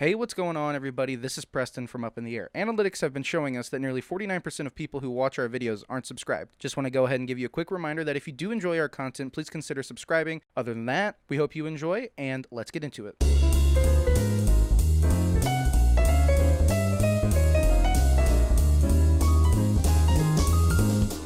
Hey, what's going on, everybody? This is Preston from Up in the Air. Analytics have been showing us that nearly 49% of people who watch our videos aren't subscribed. Just want to go ahead and give you a quick reminder that if you do enjoy our content, please consider subscribing. Other than that, we hope you enjoy, and let's get into it.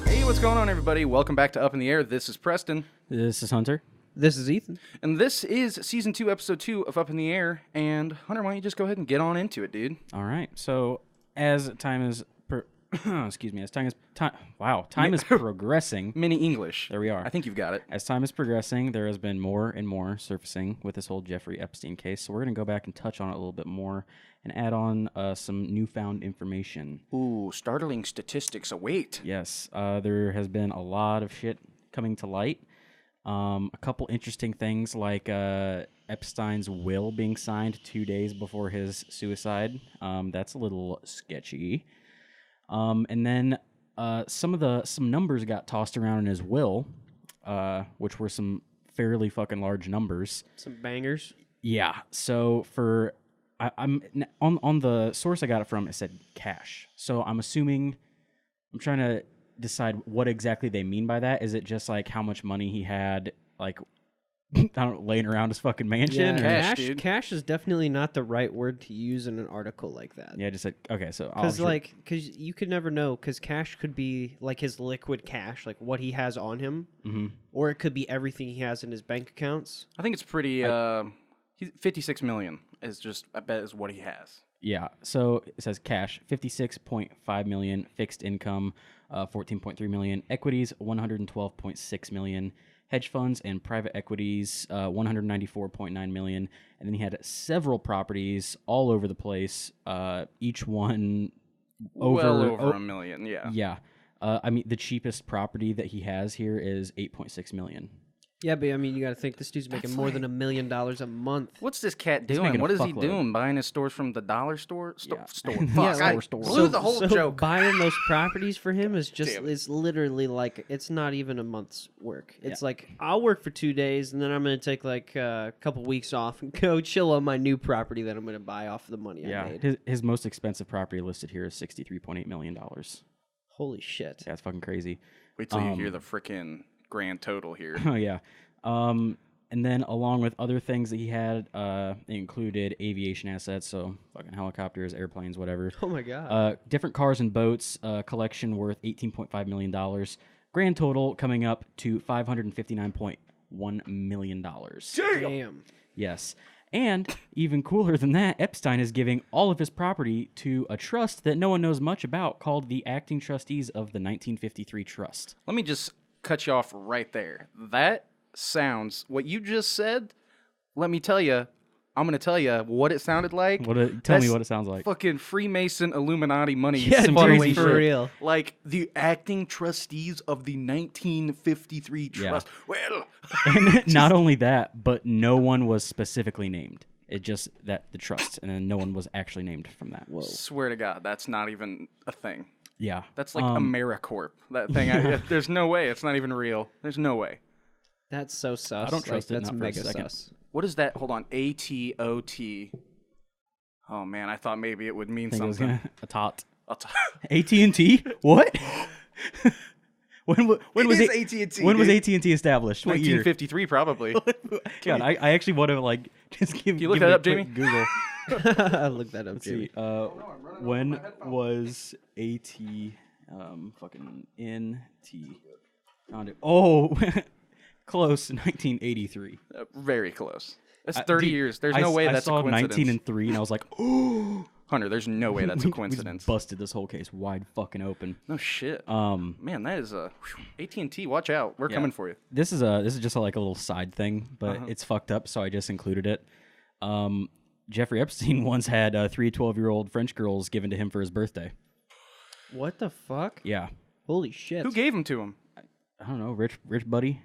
Hey, what's going on, everybody? Welcome back to Up in the Air. This is Preston. This is Hunter. This is Ethan. And this is Season 2, Episode 2 of Up in the Air. And Hunter, why don't you just go ahead and get on into it, dude? All right. So as time is time is progressing. Mini English. There we are. I think you've got it. As time is progressing, there has been more and more surfacing with this whole Jeffrey Epstein case. So we're going to go back and touch on it a little bit more and add on some newfound information. Ooh, startling statistics await. Yes. There has been a lot of shit coming to light. A couple interesting things like Epstein's will being signed 2 days before his suicide. That's a little sketchy. And then some numbers got tossed around in his will, which were some fairly fucking large numbers. Some bangers. Yeah. So I'm on the source I got it from, it said cash. So I'm trying to decide what exactly they mean by that. Is it just like how much money he had, like, I don't know, laying around his fucking mansion? Yeah, Cash, cash is definitely not the right word to use in an article like that. Yeah, just like, okay, so Because you could never know, because cash could be like his liquid cash, like what he has on him, or it could be everything he has in his bank accounts. I think it's pretty, 56 million is just, I bet, is what he has. Yeah, so it says cash, 56.5 million, fixed income, 14.3 million, equities, 112.6 million, hedge funds and private equities, 194.9 million, and then he had several properties all over the place, each one over a million, yeah. Yeah. I mean, the cheapest property that he has here is 8.6 million. Yeah, but I mean, you got to think this dude's making more than $1 million a month. What's this cat doing? making a What is he fuckload. doing? Buying his stores from the dollar store? Yeah. Store. Yeah, Fuck, like- I store. blew the whole joke. Buying those properties for him is just Damn it. is literally like it's not even a month's work. It's Yeah. like I'll work for 2 days and then I'm gonna take like a couple weeks off and go chill on my new property that I'm gonna buy off the money I Yeah, made. his most expensive property listed here is $63.8 million. Holy shit! Yeah, it's fucking crazy. Wait till you hear the frickin' grand total here. Oh, yeah. And then along with other things that he had, it included aviation assets, so fucking helicopters, airplanes, whatever. Oh my god! Different cars and boats, collection worth $18.5 million. Grand total coming up to $559.1 million. Damn. Yes. And even cooler than that, Epstein is giving all of his property to a trust that no one knows much about called the Acting Trustees of the 1953 Trust. Let me just cut you off right there. That sounds, what you just said, let me tell you, I'm going to tell you what it sounded like. Tell me what it sounds like. Fucking Freemason Illuminati money. Yeah, Some dude, crazy for shit. real. Like the acting trustees of the 1953 trust. Well, And not only that, but no one was specifically named. It just that the trust, and then no one was actually named from that. Whoa. swear to God, that's not even a thing. Yeah. That's like AmeriCorp. That thing. There's no way. It's not even real. There's no way. That's so sus. I don't trust it, That's not for a mega second. sus. What is that? Hold on. ATOT. Oh, man. I thought maybe it would mean I think it was something. a tot. I'll t- AT&T? What? when was is it? AT&T, When was dude. AT&T established? What year? 1953, probably. God, I actually want to like just give. you look give that it a up, quick Jamie? Google. Look that up, Let's Jimmy. see. When was AT fucking NT? Found it. Oh, close. 1983. Very close. That's 30 Dude, years. There's no way I that's a saw coincidence. 19 and 3, and I was like, oh, Hunter, there's no way that's a we coincidence. busted this whole case wide fucking open. No shit. Um, Man, that is a AT&T. Watch out. We're coming for you. This is just like a little side thing, but it's fucked up, so I just included it. Jeffrey Epstein once had 3 12-year-old French girls given to him for his birthday. What the fuck? Yeah, Holy shit! Who gave them to him? I don't know, rich buddy.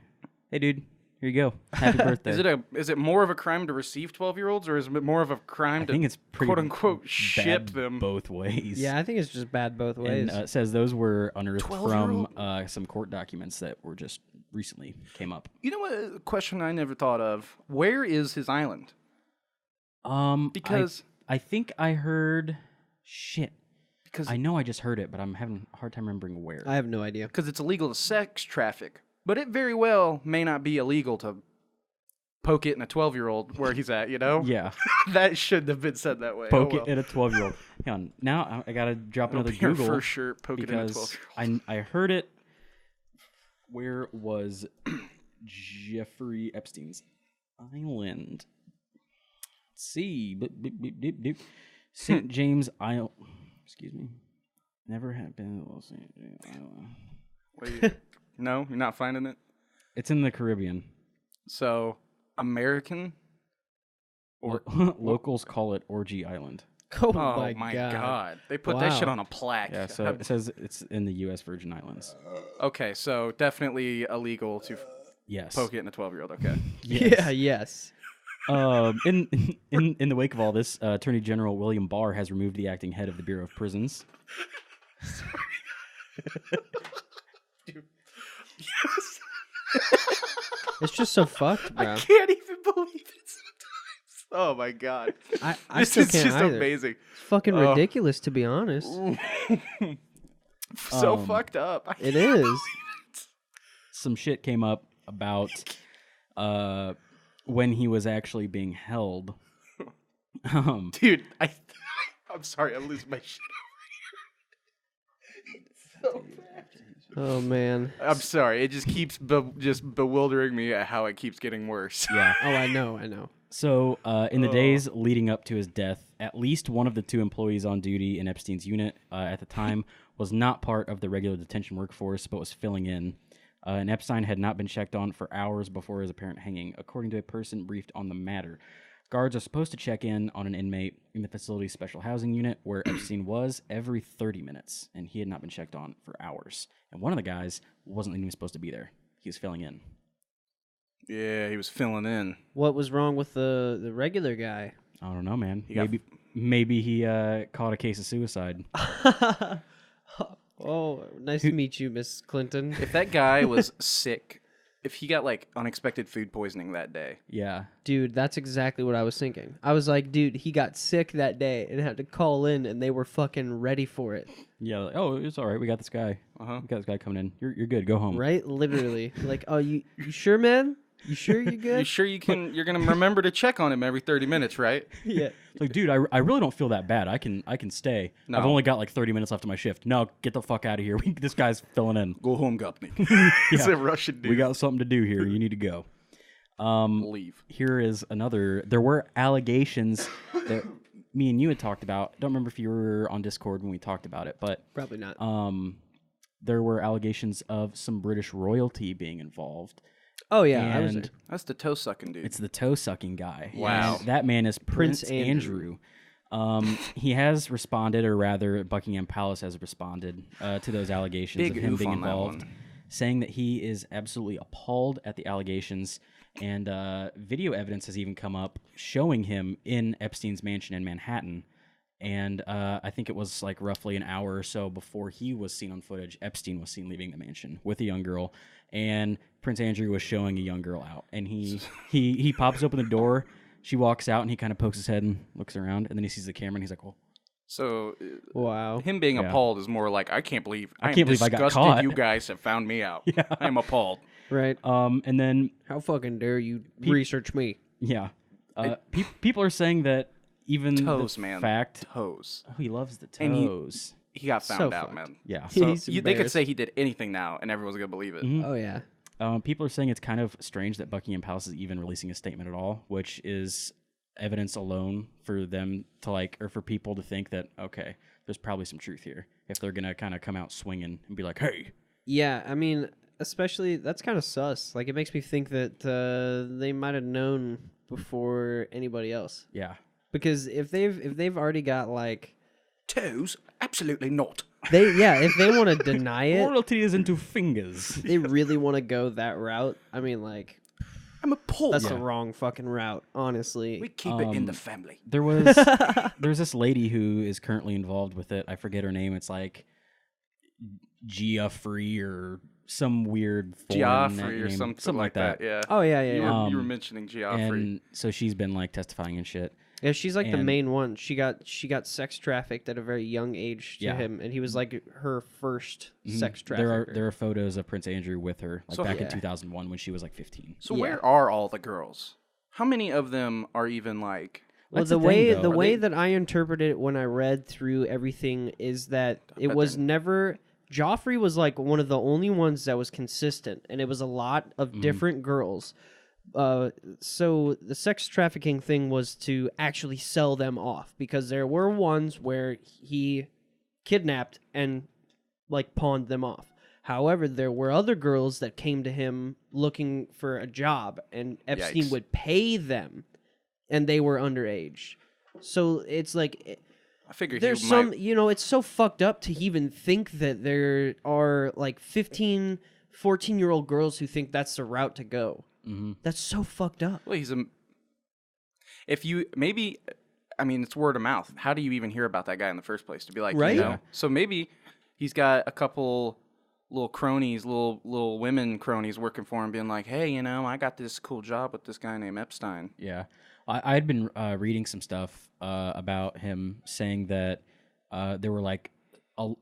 Hey, dude, here you go. Happy birthday. Is it more of a crime to receive 12-year-olds, or is it more of a crime I to think it's pretty quote unquote bad ship them? both ways. Yeah, I think it's just bad both ways. And it says those were unearthed from 12-year-old? some court documents that were just recently came up. You know what? A question I never thought of. Where is his island? Um, Because I think I heard shit. Because I know I just heard it, but I'm having a hard time remembering where. I have no idea. Because it's illegal to sex traffic. But it very well may not be illegal to poke it in a 12-year-old where he's at, you know? Yeah. That shouldn't have been said that way. Poke it at a 12-year-old. Hang on. Now I got to drop another Your Google. first shirt, poke it in a because 12-year-old. I heard it. Where was Jeffrey Epstein's island? Let's see. St. James Island. Excuse me. Never had been to St. James Island. Wait, no, you're not finding it? It's in the Caribbean. So, American? Or locals call it Orgy Island. Oh, Oh my God. They put that Wow. shit on a plaque. Yeah, so it says it's in the U.S. Virgin Islands. Okay, so definitely illegal to Yes. poke it in a 12-year-old. Okay. Yeah, yes. In the wake of all this, Attorney General William Barr has removed the acting head of the Bureau of Prisons. Dude. Yes. It's just so fucked, bro. I can't even believe it sometimes. Oh my God. I This still is can't just either. amazing. It's fucking Oh. ridiculous, to be honest. So fucked up. It is. Some shit came up about when he was actually being held. Dude, I'm sorry, I'm losing my shit over here. Oh, man. I'm sorry, it just keeps just bewildering me at how it keeps getting worse. Yeah. Oh, I know. So, in the days leading up to his death, at least one of the 2 employees on duty in Epstein's unit at the time was not part of the regular detention workforce, but was filling in. And Epstein had not been checked on for hours before his apparent hanging, according to a person briefed on the matter. Guards are supposed to check in on an inmate in the facility's special housing unit where Epstein was every 30 minutes, and he had not been checked on for hours. And one of the guys wasn't even supposed to be there. He was filling in. Yeah, he was filling in. What was wrong with the regular guy? I don't know, man. got- Maybe he caught a case of suicide. Oh, nice to meet you, Miss Clinton. If that guy was sick, if he got like unexpected food poisoning that day, Yeah. Dude, that's exactly what I was thinking. I was like, dude, he got sick that day and had to call in, and they were fucking ready for it. Yeah, like, oh, it's all right. We got this guy. Uh-huh. We got this guy coming in. You're good. Go home. Right? Literally. Like, oh, you sure, man? You sure you're you good? sure you're gonna remember to check on him every 30 minutes, right? Yeah. Like, dude, I really don't feel that bad. I can stay. No. I've only got like 30 minutes left of my shift. No, get the fuck out of here. This guy's filling in. Go home, Gopnik. He's a Russian dude. We got something to do here. You need to go. Leave. Here is another. There were allegations that me and you had talked about. I don't remember if you were on Discord when we talked about it, but Probably not. there were allegations of some British royalty being involved. Oh, yeah. I was And That's the toe sucking dude. it's the toe sucking guy. Wow. And that man is Prince Andrew. Andrew. He has responded, or rather, Buckingham Palace has responded to those allegations Big of him oof being on that involved, one. saying that he is absolutely appalled at the allegations. And video evidence has even come up showing him in Epstein's mansion in Manhattan. And I think it was like roughly an hour or so before he was seen on footage, Epstein was seen leaving the mansion with a young girl, and Prince Andrew was showing a young girl out. And he pops open the door, she walks out, and he kind of pokes his head and looks around, and then he sees the camera, and he's like, "Oh, So wow. him being Yeah. appalled is more like, I can't believe I can't believe I got caught." You guys have found me out. Yeah. I'm appalled. Right. And then How fucking dare you research me? yeah, people are saying that even Toes, the man. fact Toes. oh, he loves the And he- toes. He got So found out, fucked. man. Yeah. So He's they could embarrassed. say he did anything now, and everyone's gonna believe it. Mhm. Oh, yeah. People are saying it's kind of strange that Buckingham Palace is even releasing a statement at all, which is evidence alone for them to like, or for people to think that, okay, there's probably some truth here if they're going to kind of come out swinging and be like, hey. Yeah, I mean, especially, that's kind of sus. Like, it makes me think that they might have known before anybody else. Yeah. Because if they've already got, like... Toes? Absolutely not. If they want to deny it, Royalty is into fingers. they really want to go that route. I mean, like, I'm appalled. that's the wrong fucking route, honestly. We keep it in the family. There's this lady who is currently involved with it. I forget her name. It's like Geoffrey or some weird foreign Geoffrey or name. something like that. Yeah. Oh, yeah, yeah, You yeah. were, you were mentioning Geoffrey. And so she's been like testifying and shit. Yeah, she's like the And- main one. She got sex trafficked at a very young age to Yeah. him, and he was like her first sex trafficker. There are photos of Prince Andrew with her, like So- back in Yeah. 2001 when she was like 15. So Yeah. where are all the girls? How many of them are even like? Well, That's the the thing, way though. the Are way they- that I interpreted it when I read through everything is that it bet was they're- never Joffrey was like one of the only ones that was consistent, and it was a lot of different girls. So the sex trafficking thing was to actually sell them off because there were ones where he kidnapped and like pawned them off. However, there were other girls that came to him looking for a job, and Epstein Yikes. would pay them, and they were underage. So it's like I figured there's he some, might, it's so fucked up to even think that there are like 15, 14-year-old girls who think that's the route to go. Mm-hmm. That's so fucked up. Well, he's a. If you maybe, I mean, it's word of mouth. How do you even hear about that guy in the first place? To be like, Right? You know? So maybe he's got a couple little cronies, little women cronies working for him, being like, hey, I got this cool job with this guy named Epstein. Yeah, I had been reading some stuff about him saying that there were like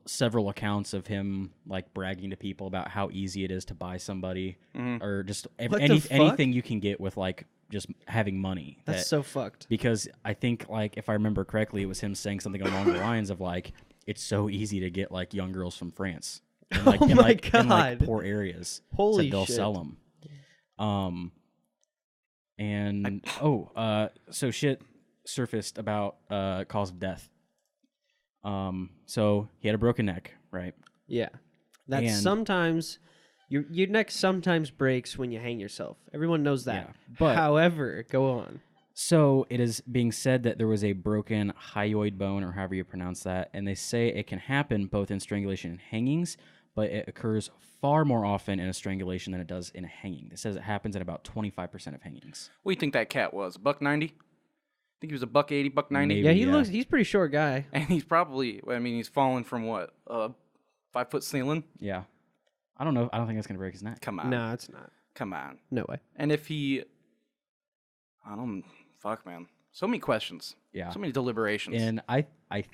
several accounts of him like bragging to people about how easy it is to buy somebody or just What the fuck? anything you can get with like just having money. That's so fucked. Because I think like if I remember correctly, it was him saying something along the lines of like it's so easy to get like young girls from France. In, like, Oh in, my like, in, like, God. poor areas. Holy so they'll shit. sell them. And so shit surfaced about cause of death. So he had a broken neck, right? Yeah. That And- sometimes your neck sometimes breaks when you hang yourself. Everyone knows that. Yeah, but- however, go on. So it is being said that there was a broken hyoid bone, or however you pronounce that, and they say it can happen both in strangulation and hangings, but it occurs far more often in a strangulation than it does in a hanging. It says it happens in about 25% of hangings. What do you think that cat was? $1.90? I think he was $1.80, $1.90. Maybe. Yeah, Yeah. he's a pretty short guy. And he's probably, he's fallen from what? 5-foot ceiling? Yeah. I don't know. I don't think that's going to break his neck. Come on. No, it's not. Come on. No way. And if he, fuck, man. So many questions. Yeah. So many deliberations. And I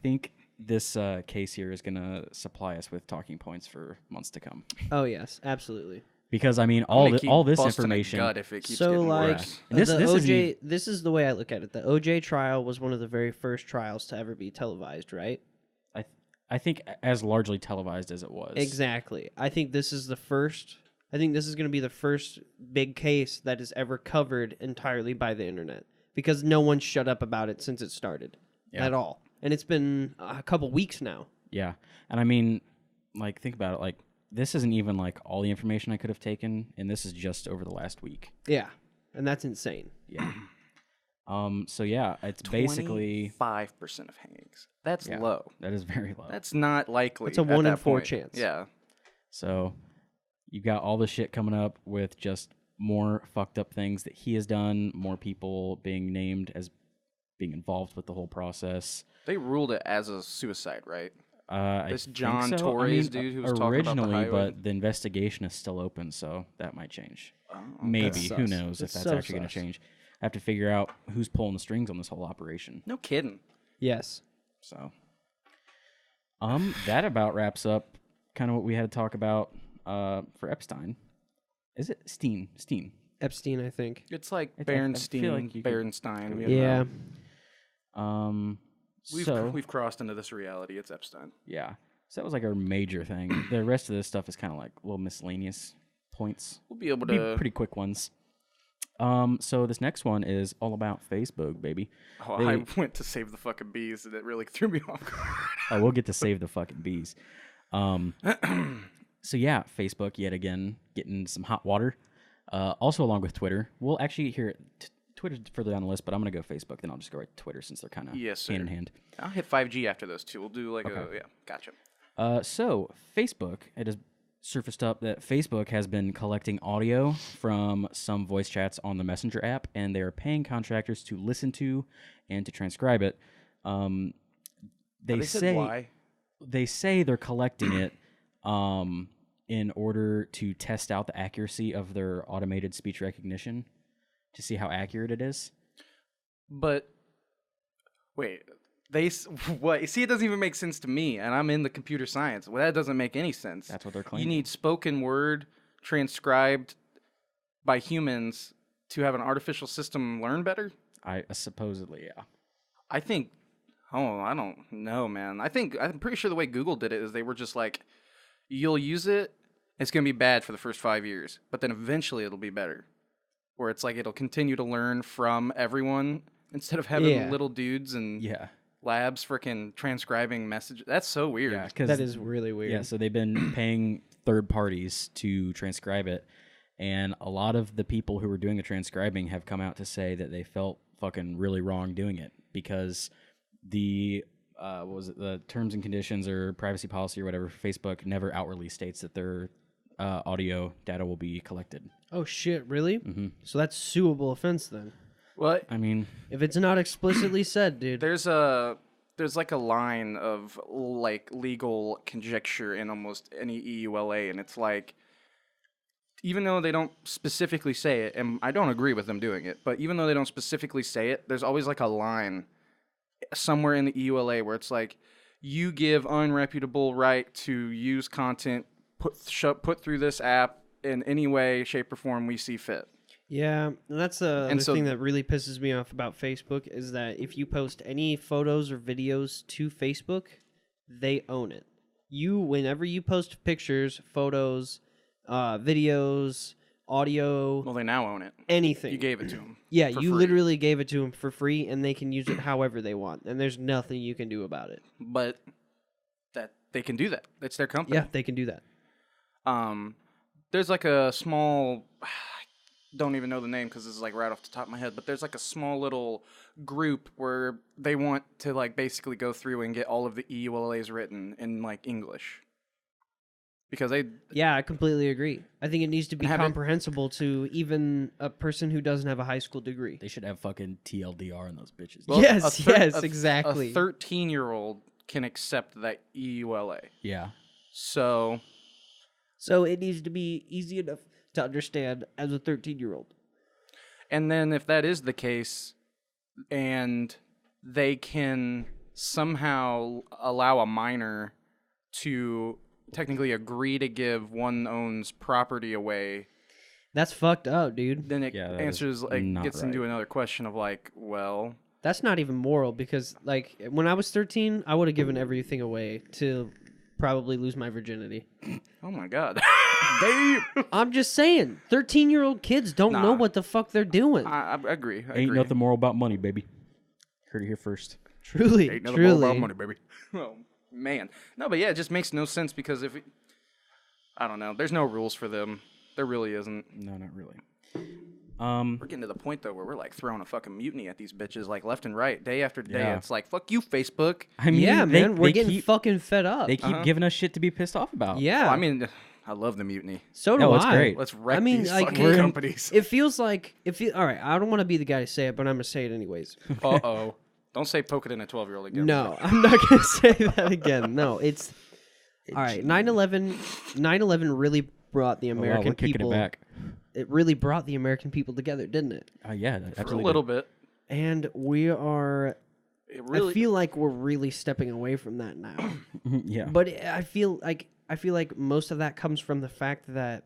think this case here is going to supply us with talking points for months to come. Oh yes, absolutely. Because, I mean, I'm all gonna keep this busting a information... gut if it keeps So getting like worse. And this- the this isn't OJ, this is the way I look at it. The OJ trial was one of the very first trials to ever be televised, right? I think as largely televised as it was. Exactly. I think this is the first. I think this is going to be the first big case that is ever covered entirely by the internet because no one shut up about it since it started Yeah. at all, and it's been a couple weeks now. Yeah. And I mean, like, think about it. Like, this isn't even, like, all the information I could have taken, and this is just over the last week. Yeah, and that's insane. Yeah. So, yeah, it's basically... 5% of hangings. That's Yeah, low. That is very low. That's not likely. It's a at 1 in that 4 point. chance. Yeah. So, you've got all this shit coming up with just more fucked up things that he has done, more people being named as being involved with the whole process. They ruled it as a suicide, right? This John Torres dude who was talking about the originally, hyoid? but the investigation is still open, so that might change. Oh, Maybe, That's who sus. knows if That's that's so actually going sus. to change. I have to figure out who's pulling the strings on this whole operation. No kidding. Yes. So, that about wraps up kind of what we had to talk about for Epstein. Is it Steen? Epstein, I think. It's like I feel Berenstein, like you could- Berenstein. you Yeah. know. So We've crossed into this reality. It's Epstein. yeah, so that was like our major thing. The rest of this stuff is kind of like little miscellaneous points. We'll be able Be to. pretty quick ones. So this next one is all about Facebook, baby. Oh, They- I went to save the fucking bees, and it really threw me off guard. Oh, we'll get to save the fucking bees. So yeah, Facebook yet again getting some hot water. Also along with Twitter. We'll actually hear Twitter's further down the list, but I'm gonna go Facebook. Then I'll just go right to Twitter since they're kind of Yes, hand in sir. hand. I'll hit 5G after those two. We'll do like gotcha. So Facebook, it has surfaced up that Facebook has been collecting audio from some voice chats on the Messenger app, and they are paying contractors to listen to and to transcribe it. They said say why. they say they're collecting it in order to test out the accuracy of their automated speech recognition to see how accurate it is. But Wait, what? See, it doesn't even make sense to me, and I'm in the computer science. Well, that doesn't make any sense. That's what they're You claiming. need spoken word transcribed by humans to have an artificial system learn better? Supposedly, yeah. I think, I don't know, man. I'm pretty sure the way Google did it is they were just like, you'll use it, it's going to be bad for the first 5 years, but then eventually it'll be better. Where it's like it'll continue to learn from everyone instead of having little dudes and Yeah. labs freaking transcribing messages. That's so weird. Yeah, because That is really weird. Yeah, so they've been paying third parties to transcribe it, and a lot of the people who were doing the transcribing have come out to say that they felt fucking really wrong doing it because the what was it, the terms and conditions or privacy policy or whatever, Facebook never outwardly states that their audio data will be collected. Oh shit, really? Mm-hmm. So that's suable offense then. What? I mean, If it's not explicitly said, dude. There's like a line of like legal conjecture in almost any EULA, and it's like, even though they don't specifically say it, and I don't agree with them doing it, but even though they don't specifically say it, there's always like a line somewhere in the EULA where it's like, you give unreputable right to use content put through this app in any way, shape, or form we see fit. Yeah, and that's the And other so- thing that really pisses me off about Facebook is that if you post any photos or videos to Facebook, they own it. Whenever you post pictures, photos, videos, audio, Well, they now own it. anything. You gave it to them. Yeah, for you free. literally gave it to them for free, and they can use it however they want, and there's nothing you can do about it. But that they can do that. It's their company. Yeah, they can do that. There's like a small, don't even know the name because this is like right off the top of my head, but there's like a small little group where they want to like basically go through and get all of the EULAs written in like English. Because Yeah, I completely agree. I think it needs to be Have it- comprehensible to even a person who doesn't have a high school degree. they should have fucking TLDR in those bitches. well, Yes, yes, a exactly. 13-year-old can accept that EULA. Yeah. So So it needs to be easy enough to understand as a 13-year-old. And then if that is the case, and they can somehow allow a minor to technically agree to give one own's property away, That's fucked up, dude. then it Yeah, that answers is like not gets into right. another question of like, well, That's not even moral because, like, when I was 13, I would have given everything away to probably lose my virginity. oh my god, I'm just saying, 13-year-old kids don't know Nah. what the fuck they're doing. I agree. I Ain't agree. nothing moral about money, baby. Heard it here first. Truly, Ain't nothing more truly. about money, baby. Oh man, no, but yeah, it just makes no sense because I don't know, there's no rules for them. There really isn't. No, not really. We're getting to the point though where we're like throwing a fucking mutiny at these bitches like left and right, day after day. Yeah. It's like, fuck you, Facebook. I mean, Yeah, they, man, we're they getting keep, fucking fed up. They keep giving us shit to be pissed off about. Yeah, Well, I mean, I love the mutiny. so do No, it's I. great. Let's wreck I mean, these like, fucking we're- companies. It feels like all right. I don't want to be the guy to say it, but I'm gonna say it anyways. Uh-oh. Don't say poke it in a 12-year-old again. No, I'm not gonna say that again. No, it's all right. 9/11 really brought the Oh, wow, American we're kicking people. it back. It really brought the American people together, didn't it? Yeah, For a absolutely. little bit. And we are. It really, I feel like we're really stepping away from that now. Yeah. But I feel like most of that comes from the fact that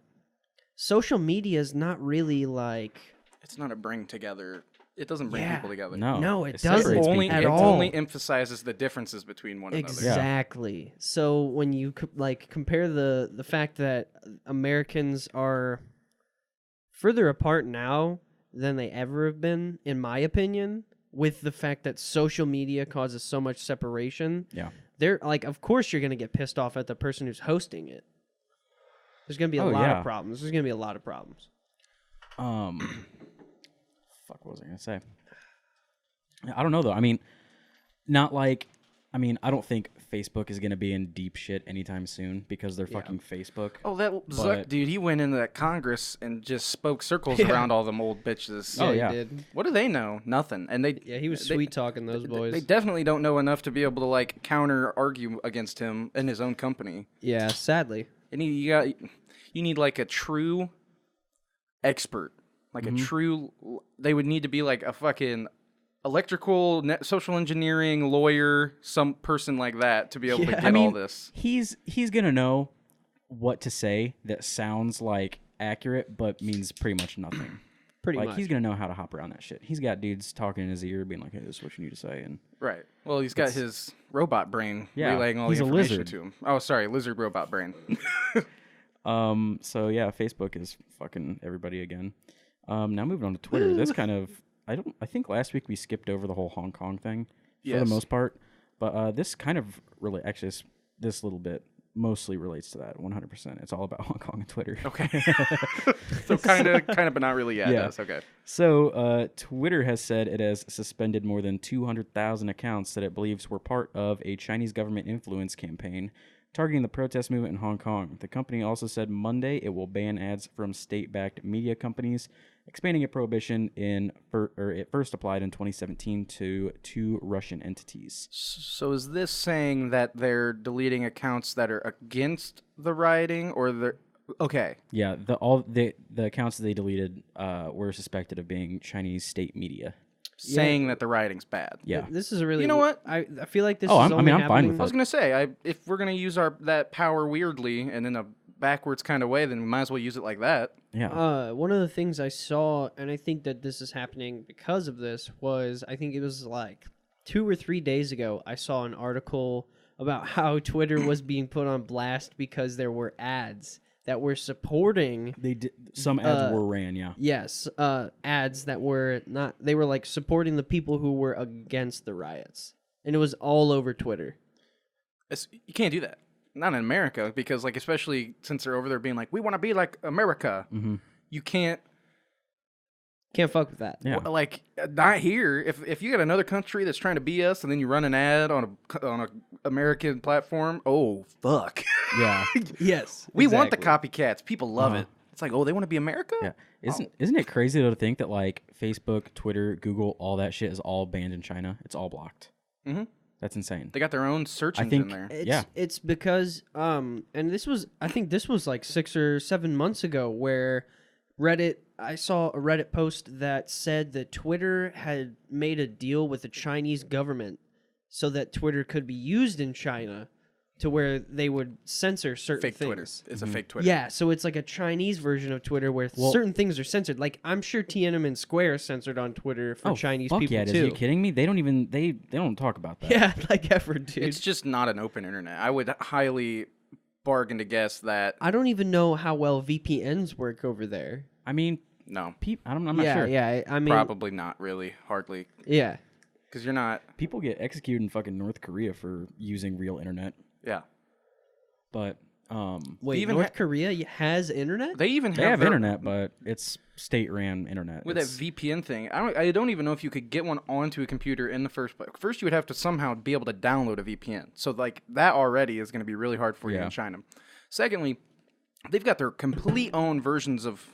social media is not really like. it's not a bring together. It doesn't bring Yeah. people together. No, it separates doesn't. Only, people. At it all. only emphasizes the differences between one another. Exactly. So when you compare the fact that Americans are further apart now than they ever have been, in my opinion, with the fact that social media causes so much separation, Yeah. they're like, of course you're gonna get pissed off at the person who's hosting it. There's gonna be a Oh, lot yeah. of problems. There's gonna be a lot of problems. Fuck, what was I gonna say? I don't know though. I mean, not like. I mean, I don't think Facebook is gonna be in deep shit anytime soon because they're fucking Facebook. Oh, that Zuck But- dude, he went into that Congress and just spoke circles Yeah. around all them old bitches. Oh, he yeah. did. What do they know? Nothing. And they Yeah, he was they- sweet talking those boys. They definitely don't know enough to be able to like counter argue against him in his own company. Yeah, sadly. And you need like a true expert, like a true. They would need to be like a fucking electrical, social engineering, lawyer, some person like that to be able to get I mean, all this. He's gonna know what to say that sounds like accurate, but means pretty much nothing. Pretty like much. he's gonna know how to hop around that shit. He's got dudes talking in his ear, being like, "Hey, this is what you need to say." And Right. Well, he's got his robot brain Yeah, relaying all he's the a information lizard. to him. Oh, sorry, lizard robot brain. So yeah, Facebook is fucking everybody again. Now moving on to Twitter. This kind of I think last week we skipped over the whole Hong Kong thing for the Yes. most part, but this kind of really actually this little bit mostly relates to that 100%. It's all about Hong Kong and Twitter. Okay. So kind of, but not really yet. Yeah. That's okay. So Twitter has said it has suspended more than 200,000 accounts that it believes were part of a Chinese government influence campaign targeting the protest movement in Hong Kong. The company also said Monday it will ban ads from state-backed media companies, expanding a prohibition it first applied in 2017 to 2 Russian entities. So is this saying that they're deleting accounts that are against the rioting, or they're okay? Yeah, the accounts that they deleted were suspected of being Chinese state media. Saying that the rioting's bad. Yeah. This is a really. You know what? I feel like this. Oh, is I'm only fine happening- with I was gonna say, if we're gonna use that power weirdly and in a backwards kind of way, then we might as well use it like that. Yeah. One of the things I saw, and I think that this is happening because of this, was I think it was like 2 or 3 days ago, I saw an article about how Twitter was being put on blast because there were ads that were supporting. They did some ads were ran, yeah. Yes, ads that were not. They were like supporting the people who were against the riots, and it was all over Twitter. You can't do that. Not in America, because like especially since they're over there being like, we want to be like America. Mm-hmm. You can't. Can't fuck with that. Yeah. Like not here. If you got another country that's trying to be us, and then you run an ad on a American platform, oh fuck. Yeah. Yes, We want the exactly. copycats. People love Uh-huh. it. It's like, oh, they want to be America? Yeah. Isn't it crazy though to think that like Facebook, Twitter, Google, all that shit is all banned in China? It's all blocked. Mm-hmm. That's insane. They got their own search I engine think- there. It's, Yeah. it's because and I think this was like 6 or 7 months ago where I saw a Reddit post that said that Twitter had made a deal with the Chinese government so that Twitter could be used in China to where they would censor certain Fake things. Twitter. It's a fake Twitter. Yeah, so it's like a Chinese version of Twitter where Well- certain things are censored. Like I'm sure Tiananmen Square is censored on Twitter for Chinese fuck people yeah, too. Are you kidding me? They don't even they don't talk about that. Yeah, like ever, dude. It's just not an open internet. I would highly bargain to guess that I don't even know how well VPNs work over there. I mean, no, I'm not yeah, sure. yeah. I mean, probably not really, hardly, yeah. because you're not. People get executed in fucking North Korea for using real internet. Yeah, But Wait, even North Korea has internet? they even they have their- internet, but it's state-ran internet. with that It's- VPN thing. I don't even know if you could get one onto a computer in the first place. First, you would have to somehow be able to download a VPN. So like that already is going to be really hard for you Yeah. in China. Secondly, they've got their complete own versions of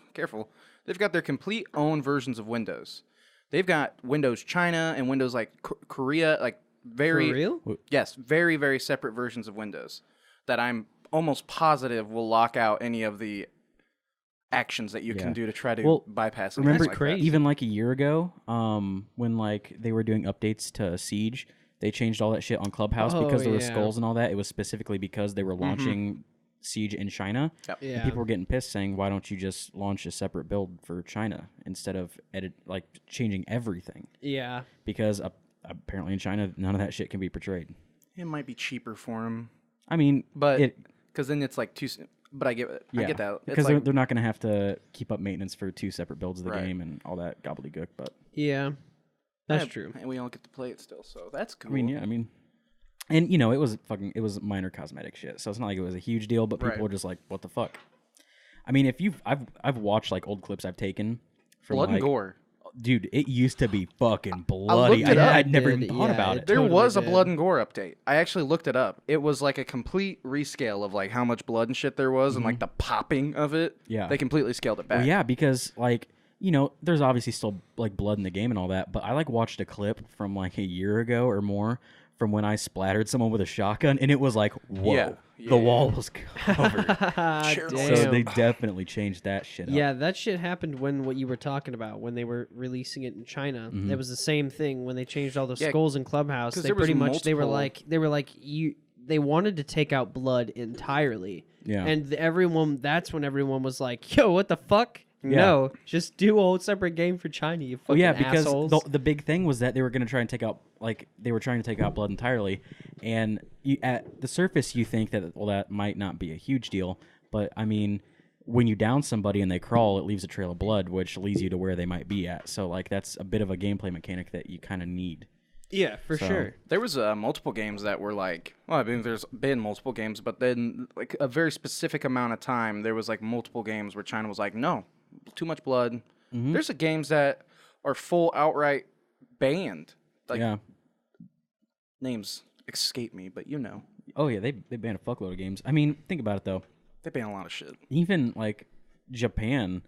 They've got their complete own versions of Windows. They've got Windows China and Windows like Korea, like very For real? Yes, very very separate versions of Windows that I'm almost positive will lock out any of the actions that you Yeah. can do to try to Well, bypass. and Remember, things like that. even like a year ago, when like they were doing updates to Siege, they changed all that shit on Clubhouse Oh, because there were yeah. skulls and all that. It was specifically because they were launching Siege in China. Yep. And Yeah. people were getting pissed, saying, "Why don't you just launch a separate build for China instead of changing everything?" Yeah. Because apparently in China, none of that shit can be portrayed. It might be cheaper for him, I mean, but because then it's like But I get that. It's because like, they're not going to have to keep up maintenance for 2 separate builds of the Right. game and all that gobbledygook. But Yeah. That's yeah, true. and we all get to play it still, so that's cool. I mean, yeah, and you know, it was minor cosmetic shit, so it's not like it was a huge deal. But people Right. were just like, "What the fuck?" I mean, if I've watched like old clips I've taken from Blood like, and gore. dude, it used to be fucking bloody. looked it up. I'd never It even did, thought yeah, about it it. There totally was a did. blood and gore update. I actually looked it up. It was like a complete rescale of like how much blood and shit there was, and like the popping of it. Yeah. they completely scaled it back. Well, yeah, because like, you know, there's obviously still like blood in the game and all that, but I like watched a clip from like a year ago or more from when I splattered someone with a shotgun, and it was like, whoa, Yeah. the wall was covered. Sure. Damn. So they definitely changed that shit up. Yeah, that shit happened when what you were talking about, when they were releasing it in China. It was the same thing when they changed all the Yeah, skulls in Clubhouse. 'cause They there was pretty much they were multiple- like they wanted to take out blood entirely. Yeah. And that's when everyone was like, "Yo, what the fuck? Yeah. No, just do a whole separate game for China, you Oh fucking yeah, because assholes." the big thing was that they were going to try and take out, they were trying to take out blood entirely, and at the surface you think that that might not be a huge deal, but I mean, when you down somebody and they crawl, it leaves a trail of blood, which leads you to where they might be at. So that's a bit of a gameplay mechanic that you kind of need. Yeah, for So- sure. There was multiple games that were like, well, I mean, there's been multiple games, but then like a very specific amount of time, there was like multiple games where China was like, no, too much blood. There's games that are full outright banned. Like, Yeah. names escape me, but you know, Oh yeah, they banned a fuckload of games. I mean, think about it though. they ban a lot of shit. Even like Japan,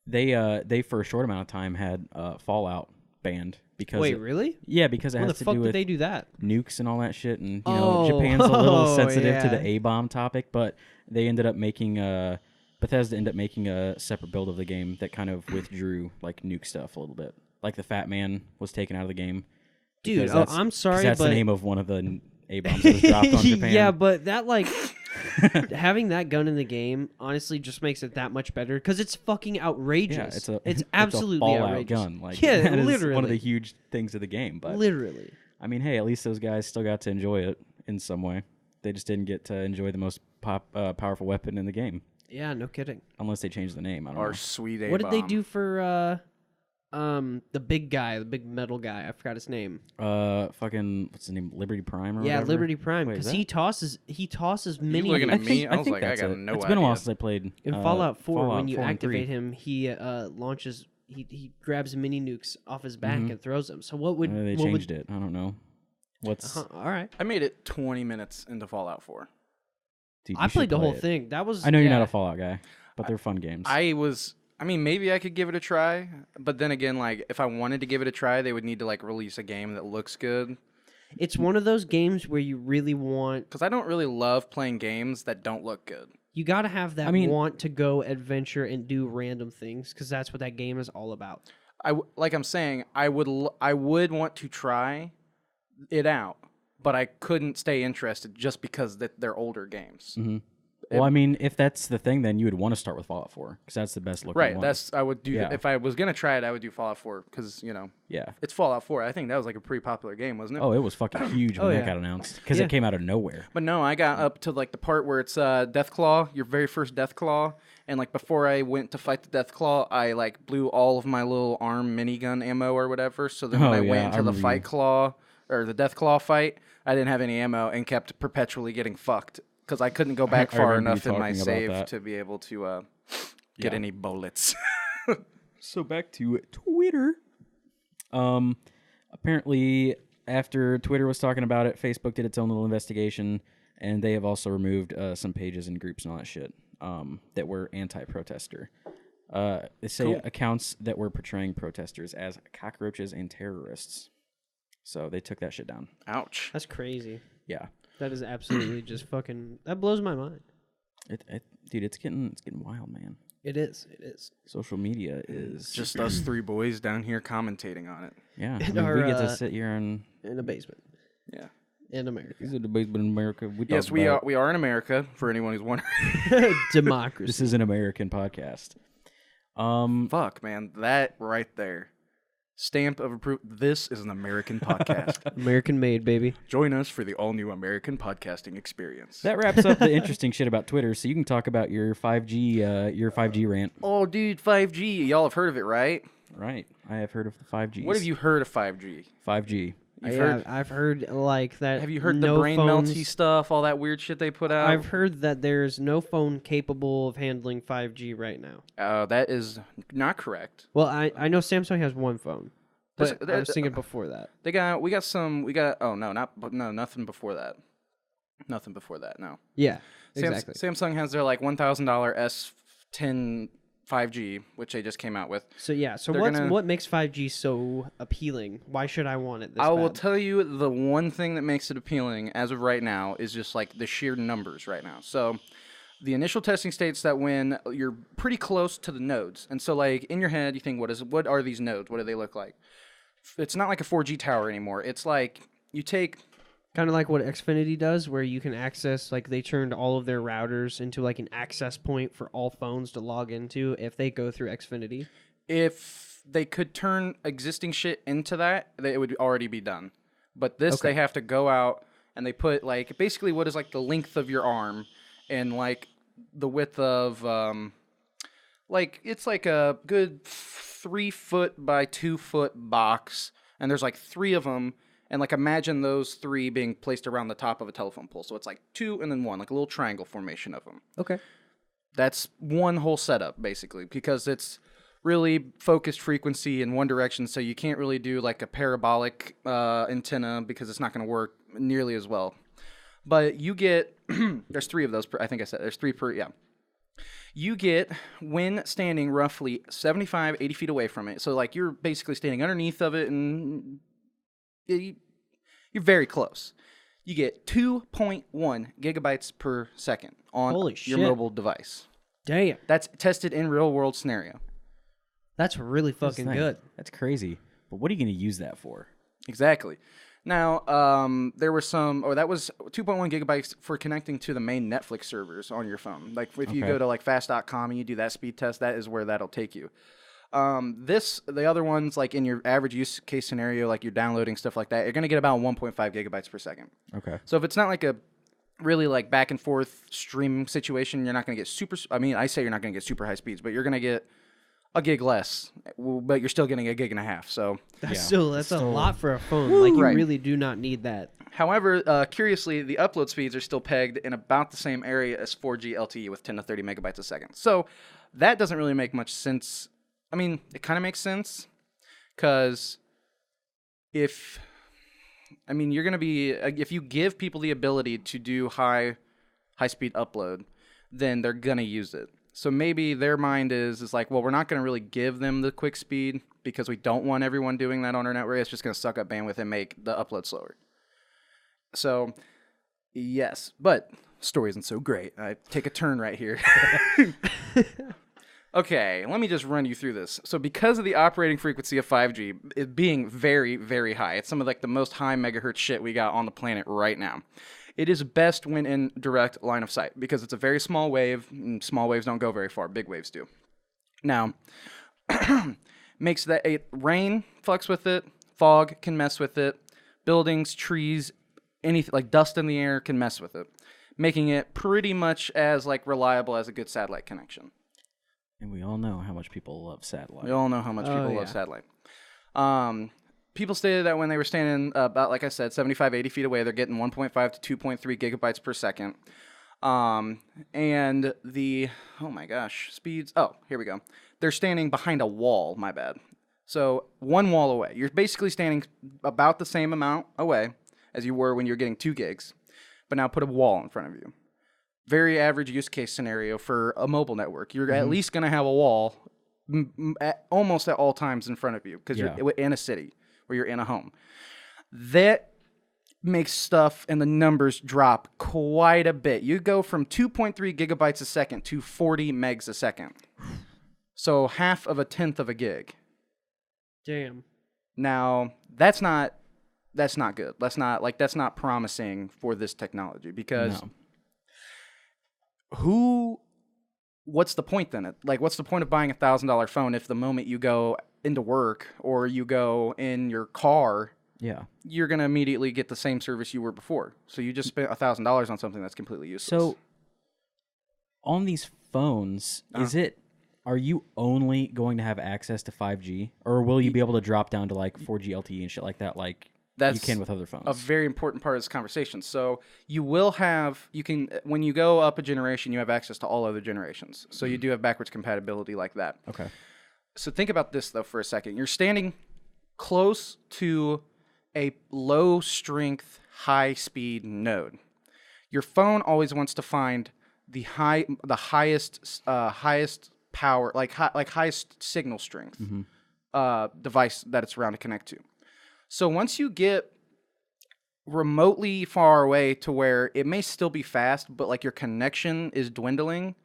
they for a short amount of time had Fallout banned because Wait, really? yeah, because it When the has to fuck do did with they do that? nukes and all that shit, and you Oh. know Japan's a little Oh, sensitive to yeah. the A-bomb topic, but they ended up making Bethesda ended up making a separate build of the game that kind of withdrew like nuke stuff a little bit. Like the Fat Man was taken out of the game. Dude, because oh, that's- I'm 'cause sorry, that's but the name of one of the A-bombs that was dropped on Japan. yeah, but that like having that gun in the game honestly just makes it that much better because it's fucking outrageous. yeah, it's a absolutely Fallout outrageous. gun. Like yeah, that is literally, one of the huge things of the game. But literally. I mean, hey, at least those guys still got to enjoy it in some way. They just didn't get to enjoy the most powerful weapon in the game, Yeah, no kidding. unless they changed the name. I don't Our know. sweet A-bomb. What did they do for the big guy, the big metal guy? I forgot his name. Fucking what's his name? Liberty Prime or Yeah, whatever? Liberty Prime, Wait, is because that- he tosses mini. looking at me? I was think like, I that's got it. no It's been a while idea. since I played. In Fallout 4, when Fallout you 4 and activate 3. him, he launches. He grabs mini nukes off his back and throws them. So what would They what changed it. I don't know. What's All right, I made it 20 minutes into Fallout 4. dude, I you should played the play whole it. thing. That was. I know you're yeah. not a Fallout guy, but they're fun games. I mean, maybe I could give it a try, but then again, like, if I wanted to give it a try, they would need to, like, release a game that looks good. It's one of those games where you really want. Because I don't really love playing games that don't look good. You got to have that I mean- want to go adventure and do random things because that's what that game is all about. Like I'm saying, I would want to try it out, but I couldn't stay interested just because they're older games. Well, I mean, if that's the thing, then you would want to start with Fallout 4 because that's the best looking Right, one. I would do Yeah. if I was gonna try it, I would do Fallout 4 because yeah. it's Fallout 4. I think that was like a pretty popular game, wasn't it? Oh, it was fucking huge when Oh, that yeah. got announced because Yeah. it came out of nowhere. But no, I got up to like the part where it's Deathclaw, your very first Deathclaw, and like before I went to fight the Deathclaw, I like blew all of my little arm minigun ammo or whatever. So then when Oh, I yeah, went I into the remember Fight you. Claw or the Deathclaw fight, I didn't have any ammo and kept perpetually getting fucked because I couldn't go back I far remember you enough in my talking about save that. to be able to get Yeah. any bullets. So back to Twitter. Apparently, after Twitter was talking about it, Facebook did its own little investigation, and they have also removed some pages and groups and all that shit that were anti-protester. They say accounts that were portraying protesters as cockroaches and terrorists. So they took that shit down. Ouch. That's crazy. Yeah, That is absolutely just fucking. That blows my mind. dude, it's getting wild, man. It is. It is. Social media is Just us three boys down here commentating on it. yeah. I In mean, we our, get to sit here and In a basement Yeah. in America. these are the basement in America. Yes, we are. We are in America. For anyone who's wondering. Democracy. This is an American podcast. Fuck, man, that right there. Stamp of approval. This is an American podcast. American made, baby. Join us for the all-new American podcasting experience. That wraps up the interesting shit about Twitter. So you can talk about your 5G rant. Oh, dude, 5G. Y'all have heard of it, right? Right. I have heard of the 5Gs. What have you heard of 5G? 5G. You've heard? I've heard like that. Have you heard no the brain phones, melty stuff? All that weird shit they put out. I've heard that there's no phone capable of handling 5G right now. That is not correct. Well, I know Samsung has one phone, but I was thinking before that. We got. Oh no, nothing before that. Nothing before that. No. Yeah, exactly. Samsung has their like $1,000 S10 5G, which they just came out with. So yeah, so They're gonna- what makes 5G so appealing? Why should I want it this I will bad? tell you the one thing that makes it appealing as of right now is just like the sheer numbers right now. So the initial testing states that when you're pretty close to the nodes, and so like in your head you think, what are these nodes? What do they look like? It's not like a 4G tower anymore. It's like you take Kind of like what Xfinity does, where you can access, like they turned all of their routers into like an access point for all phones to log into if they go through Xfinity. if they could turn existing shit into that, it would already be done. But this, Okay. they have to go out and they put like basically what is like the length of your arm and like the width of like it's like a good 3 foot by 2 foot box, and there's like 3 of them. And like imagine those 3 being placed around the top of a telephone pole. So it's like 2 and then 1, like a little triangle formation of them. Okay. That's one whole setup basically, because it's really focused frequency in one direction, so you can't really do like a parabolic antenna because it's not going to work nearly as well. But you get there's 3 of those per, I think I said there's 3 per, yeah. You get when standing roughly 75 80 feet away from it, so like you're basically standing underneath of it and you're very close. You get 2.1 gigabytes per second on Holy your shit. mobile device. Damn. That's tested in real world scenario. That's really That's the fucking thing. good. That's crazy. But what are you going to use that for? Exactly. Now, there were some, that was 2.1 gigabytes for connecting to the main Netflix servers on your phone. Like if you Okay. go to like fast.com and you do that speed test, that is where that'll take you. The other ones, like in your average use case scenario, like you're downloading stuff like that, you're going to get about 1.5 gigabytes per second. Okay. So if it's not like a really like back and forth stream situation, you're not going to get super, I mean, I say you're not going to get super high speeds, but you're going to get a gig less, but you're still getting a gig and a half. So, That's Yeah, still it's that's a still- lot for a phone. Like you Right. really do not need that. however, curiously, the upload speeds are still pegged in about the same area as 4G LTE with 10 to 30 megabytes a second. So that doesn't really make much sense. I mean, it kind of makes sense because you're going to be, if you give people the ability to do high speed upload, then they're going to use it. So maybe their mind is like, well, we're not going to really give them the quick speed because we don't want everyone doing that on our network. It's just going to suck up bandwidth and make the upload slower. So, yes, but story isn't so great. I take a turn right here. Okay, let me just run you through this. So because of the operating frequency of 5G, it being very, very high, it's some of like the most high megahertz shit we got on the planet right now. It is best when in direct line of sight because it's a very small wave, and small waves don't go very far, big waves do. Now, makes that rain fucks with it, fog can mess with it, buildings, trees, anything like dust in the air can mess with it, making it pretty much as like reliable as a good satellite connection. And we all know how much people love satellite. We all know how much people love satellite. People stated that when they were standing about, like I said, 75, 80 feet away, they're getting 1.5 to 2.3 gigabytes per second. And the, oh my gosh, speeds, oh, here we go. They're standing behind a wall, my bad. So 1 wall away. You're basically standing about the same amount away as you were when you're getting 2 gigs. But now put a wall in front of you. Very average use case scenario for a mobile network. You're at least going to have a wall almost at all times in front of you because you're in a city or you're in a home. That makes stuff and the numbers drop quite a bit. You go from 2.3 gigabytes a second to 40 megs a second. So half of a tenth of a gig. Damn. Now, that's not good. That's not promising for this technology because what's the point then? What's the point of buying $1,000 phone if the moment you go into work or you go in your car, you're going to immediately get the same service you were before. So you just spent $1,000 on something that's completely useless. So, on these phones, are you only going to have access to 5G, or will you be able to drop down to like 4G LTE and shit like that, like you can with other phones? A very important part of this conversation. So you can, when you go up a generation, you have access to all other generations. So you do have backwards compatibility like that. Okay. So think about this though for a second. You're standing close to a low strength, high speed node. Your phone always wants to find the highest power, like highest signal strength device that it's around to connect to. So once you get remotely far away to where it may still be fast, but like your connection is dwindling,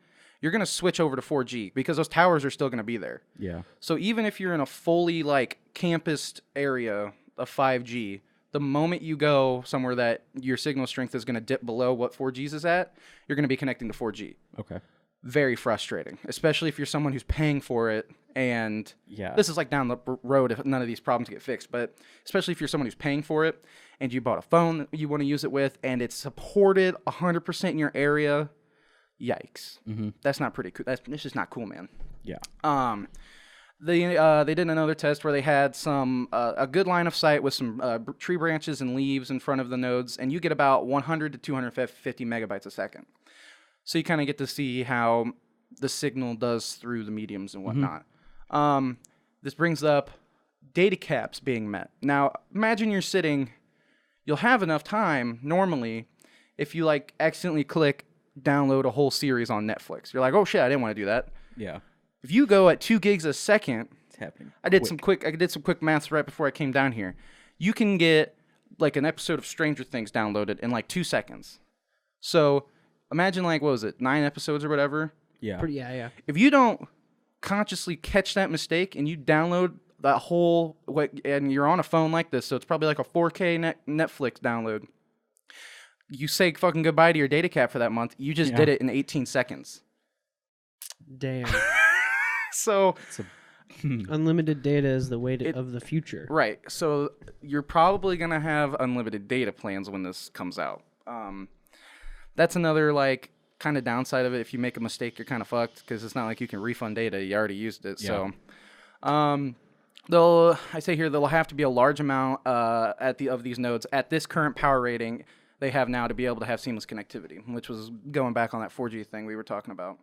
you're going to switch over to 4G because those towers are still going to be there. Yeah. So even if you're in a fully like campus area of 5G, the moment you go somewhere that your signal strength is going to dip below what 4G's is at, you're going to be connecting to 4G. Okay. Very frustrating, especially if you're someone who's paying for it. And this is like down the road if none of these problems get fixed. But especially if you're someone who's paying for it and you bought a phone that you want to use it with and it's supported 100% in your area, yikes. That's not pretty cool. That's just not cool, man. Yeah. They did another test where they had some a good line of sight with some tree branches and leaves in front of the nodes, and you get about 100 to 250 megabytes a second. So you kind of get to see how the signal does through the mediums and whatnot. This brings up data caps being met. Now, imagine you'll have enough time normally if you like accidentally click download a whole series on Netflix. You're like, oh shit, I didn't want to do that. Yeah. If you go at 2 gigs a second, It's happening. I did some quick maths right before I came down here. You can get like an episode of Stranger Things downloaded in like 2 seconds. So imagine like, what was it, 9 episodes or whatever? Yeah. Yeah. If you don't consciously catch that mistake and you download that whole, and you're on a phone like this, so it's probably like a 4K Netflix download. You say fucking goodbye to your data cap for that month. You just did it in 18 seconds. Damn. So Unlimited data is the way of the future. Right. So you're probably going to have unlimited data plans when this comes out. That's another like kind of downside of it. If you make a mistake, you're kind of fucked because it's not like you can refund data. You already used it. Yeah. So they'll have to be a large amount of these nodes at this current power rating they have now to be able to have seamless connectivity, which was going back on that 4G thing we were talking about.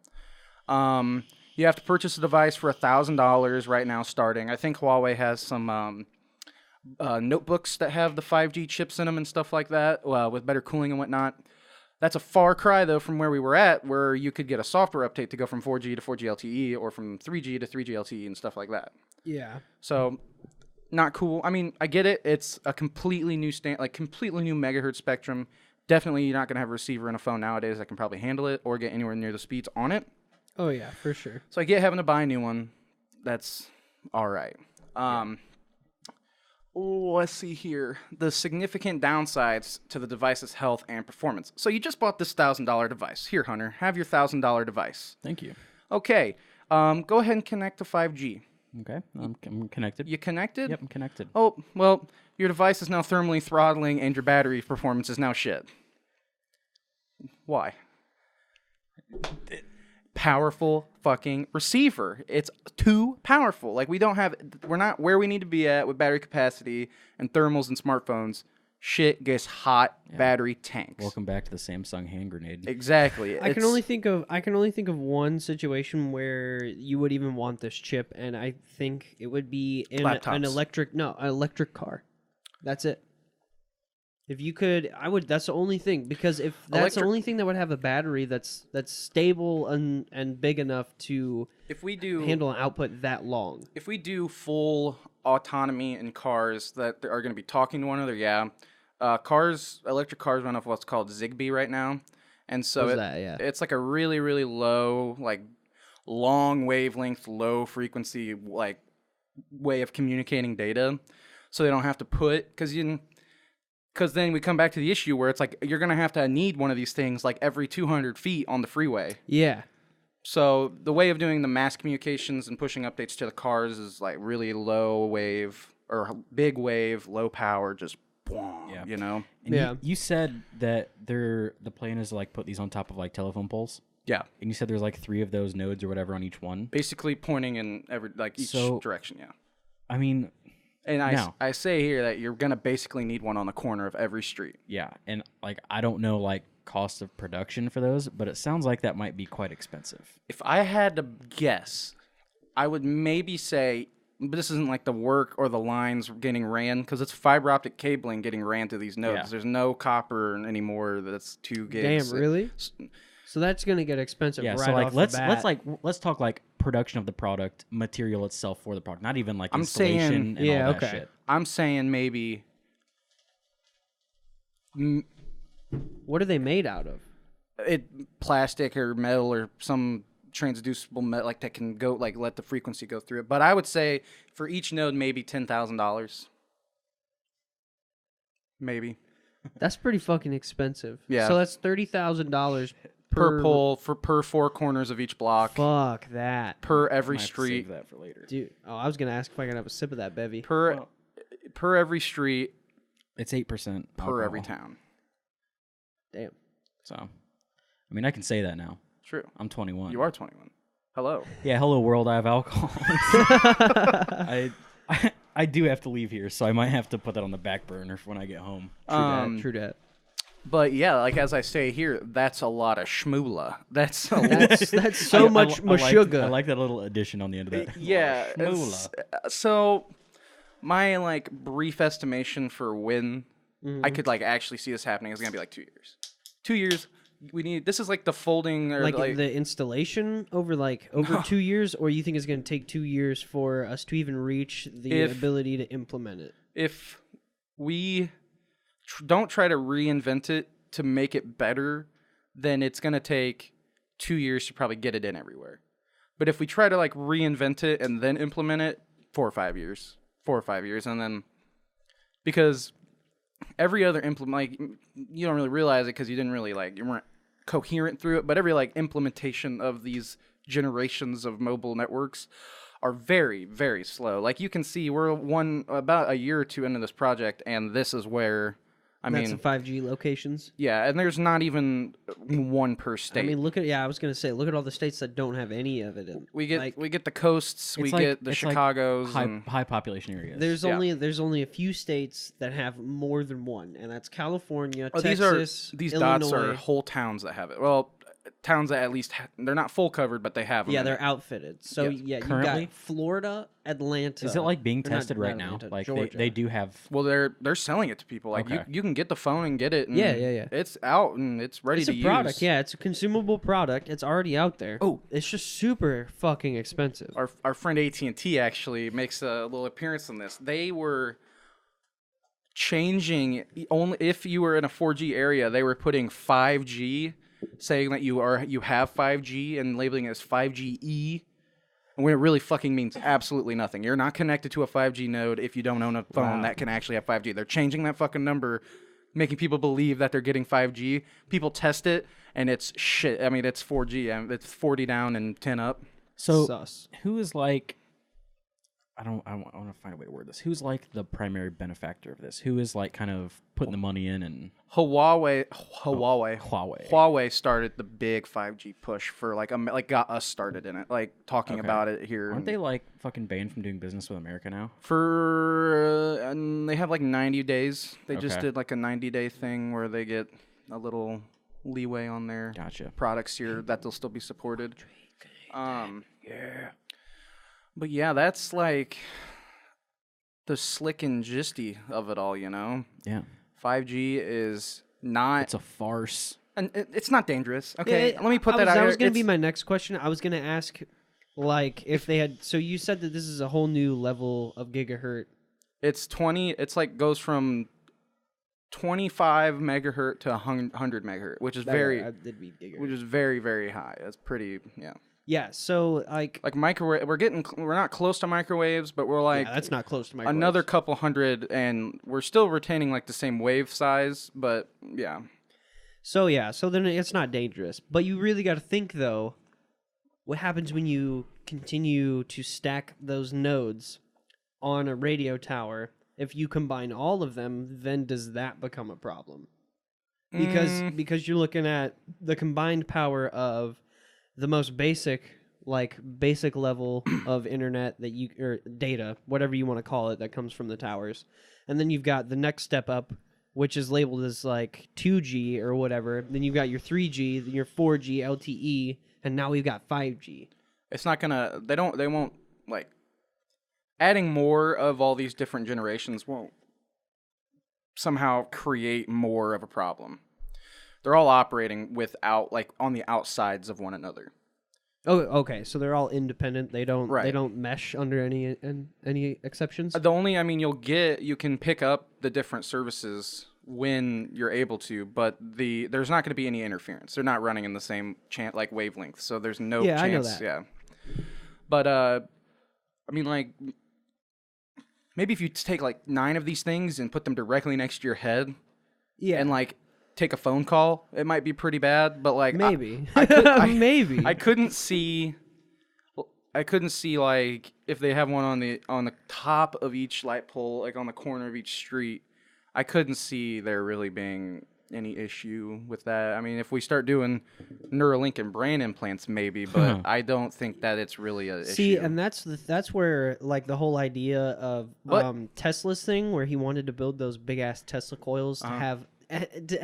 You have to purchase a device for $1,000 right now starting. I think Huawei has some notebooks that have the 5G chips in them and stuff like that with better cooling and whatnot. That's a far cry, though, from where we were at, where you could get a software update to go from 4G to 4G LTE or from 3G to 3G LTE and stuff like that. Yeah. So, not cool. I mean, I get it. It's a completely new completely new megahertz spectrum. Definitely, you're not going to have a receiver in a phone nowadays that can probably handle it or get anywhere near the speeds on it. Oh, yeah, for sure. So I get having to buy a new one. That's all right. Let's see here. The significant downsides to the device's health and performance. So you just bought this $1,000 device. Here, Hunter, have your $1,000 device. Thank you. Okay. Go ahead and connect to 5G. Okay. I'm connected. You connected? Yep, I'm connected. Oh, well, your device is now thermally throttling and your battery performance is now shit. Why? Powerful fucking receiver. It's too powerful. Like we're not where we need to be at with battery capacity and thermals and smartphones. Shit gets hot. Battery tanks. Welcome back to the Samsung hand grenade. Exactly. I can only think of one situation where you would even want this chip, and I think it would be in an electric car. That's it. If you could, I would. That's the only thing, because if that's the only thing that would have a battery that's stable and big enough to handle an output that long. If we do full autonomy in cars that are going to be talking to one another, electric cars run off what's called Zigbee right now, and so it's like a really really low, like long wavelength, low frequency like way of communicating data, so they don't have to because then we come back to the issue where it's like you're going to have to need one of these things like every 200 feet on the freeway. Yeah. So the way of doing the mass communications and pushing updates to the cars is like really low wave or big wave, low power, just boom, you know? And you said that the plan is to like put these on top of like telephone poles. Yeah. And you said there's like 3 of those nodes or whatever on each one. Basically pointing in each direction, yeah. I mean... And I say here that you're going to basically need one on the corner of every street. Yeah, and like I don't know like cost of production for those, but it sounds like that might be quite expensive. If I had to guess, I would maybe say, but this isn't like the work or the lines getting ran, because it's fiber optic cabling getting ran to these nodes. Yeah. There's no copper anymore that's 2 gigs. Damn, really? So that's going to get expensive right so like off the bat. Let's talk like production of the product, material itself for the product, not even like I'm installation saying- and Yeah, all that okay. shit. I'm saying maybe What are they made out of? plastic or metal or some transducible metal like that can go like let the frequency go through it. But I would say for each node maybe $10,000. Maybe That's pretty fucking expensive. Yeah. So that's $30,000 per pole per four corners of each block, Fuck that, per every Might have to street, save that for later. dude. Oh, I was gonna ask if I could have a sip of that bevy. per every street, It's 8% per every alcohol. town. Damn. So, I mean, I can say that now. True. I'm 21. You are 21. Hello. Yeah, hello world. I have alcohol. I do have to leave here, so I might have to put that on the back burner for when I get home. True dat. But yeah, like as I say here, that's a lot of schmoola. That's a lot. That's so much I mashuga. like that little addition on the end of that. Yeah. Schmoola. So my like brief estimation for when I could like actually see this happening is gonna be like 2 years. 2 years. We need. This is like the folding or like the installation over No. 2 years, or you think it's going to take 2 years for us to even reach the ability to implement it? If we don't try to reinvent it to make it better, then it's going to take 2 years to probably get it in everywhere. But if we try to like reinvent it and then implement it, 4 or 5 years, and then because every other implement, like you don't really realize it because you didn't really like you weren't coherent through it, but every like implementation of these generations of mobile networks are very, very slow. Like you can see, we're about a year or two into this project, and this is where, That's the 5G locations. yeah, and there's not even one per state. I mean, I was going to say, look at all the states that don't have any of it. we get like, we get the coasts, we It's like- get the it's like Chicagos, and high population areas. there's Yeah. only a few states that have more than one, and that's California, oh, Texas, these Illinois. dots are whole towns that have it. Well, towns that at least they're not full covered, but they have them. Yeah, in they're it. outfitted. So Yes. yeah, you Currently? got Florida, Atlanta. Is it like being or not- tested not right now? Atlanta, Like Georgia. they do have. Well, they're selling it to people. Like Okay. you can get the phone and get it. And Yeah. It's out and it's ready It's to a product. use. Yeah, it's a consumable product. It's already out there. Oh. It's just super fucking expensive. Our friend AT&T actually makes a little appearance on this. They were changing only if you were in a 4G area. They were putting 5G, saying that you have 5G and labeling it as 5GE. And when it really fucking means absolutely nothing. You're not connected to a 5G node if you don't own a phone that can actually have 5G. They're changing that fucking number, making people believe that they're getting 5G. People test it, and it's shit. I mean, it's 4G. It's 40 down and 10 up. So Sus. who is like? I want to find a way to word this. Who's like the primary benefactor of this? Who is like kind of putting the money in and Huawei started the big 5G push for like got us started in it, like talking Okay. about it here. aren't they like fucking banned from doing business with America now? And they have like 90 days. They just Okay. did like a 90-day thing where they get a little leeway on their Gotcha. products here that they'll still be supported. Yeah. But yeah, that's like the slick and gisty of it all, you know? Yeah, 5G is not... it's a farce. And it's not dangerous. Okay, Yeah, let me put I that was, out That here. was going to be It's- my next question. I was going to ask, like, if they had. So you said that this is a whole new level of gigahertz. It's 20. It's like goes from 25 megahertz to 100 megahertz, which is That'd be gigahertz. which is very, very high. That's pretty. Yeah. Yeah. So like Microwave. We're not close to microwaves, but we're like yeah, that's not close to my another couple hundred, and we're still retaining like the same wave size. But yeah. So then it's not dangerous. But you really got to think though, what happens when you continue to stack those nodes on a radio tower? If you combine all of them, then does that become a problem? Because you're looking at the combined power of the most basic level of internet that you or data, whatever you want to call it, that comes from the towers, and then you've got the next step up, which is labeled as like 2G or whatever. Then you've got your 3G, then your 4G LTE, and now we've got 5G. It's not gonna. They won't like adding more of all these different generations won't somehow create more of a problem. They're all operating without like on the outsides of one another. Oh, okay. So they're all independent. They don't Right. they don't mesh under any exceptions. The only, I mean, you can pick up the different services when you're able to, but there's not going to be any interference. They're not running in the same like wavelength, so there's no Yeah, chance. I know that. Yeah. But I mean, like, maybe if you take like 9 of these things and put them directly next to your head, Yeah, and like take a phone call, it might be pretty bad. But like, maybe, maybe I couldn't see like if they have one on the top of each light pole, like on the corner of each street. I couldn't see there really being any issue with that. I mean, if we start doing Neuralink and brain implants, maybe, but I don't think that it's really a See, issue. and that's where like the whole idea of Tesla's thing, where he wanted to build those big ass Tesla coils to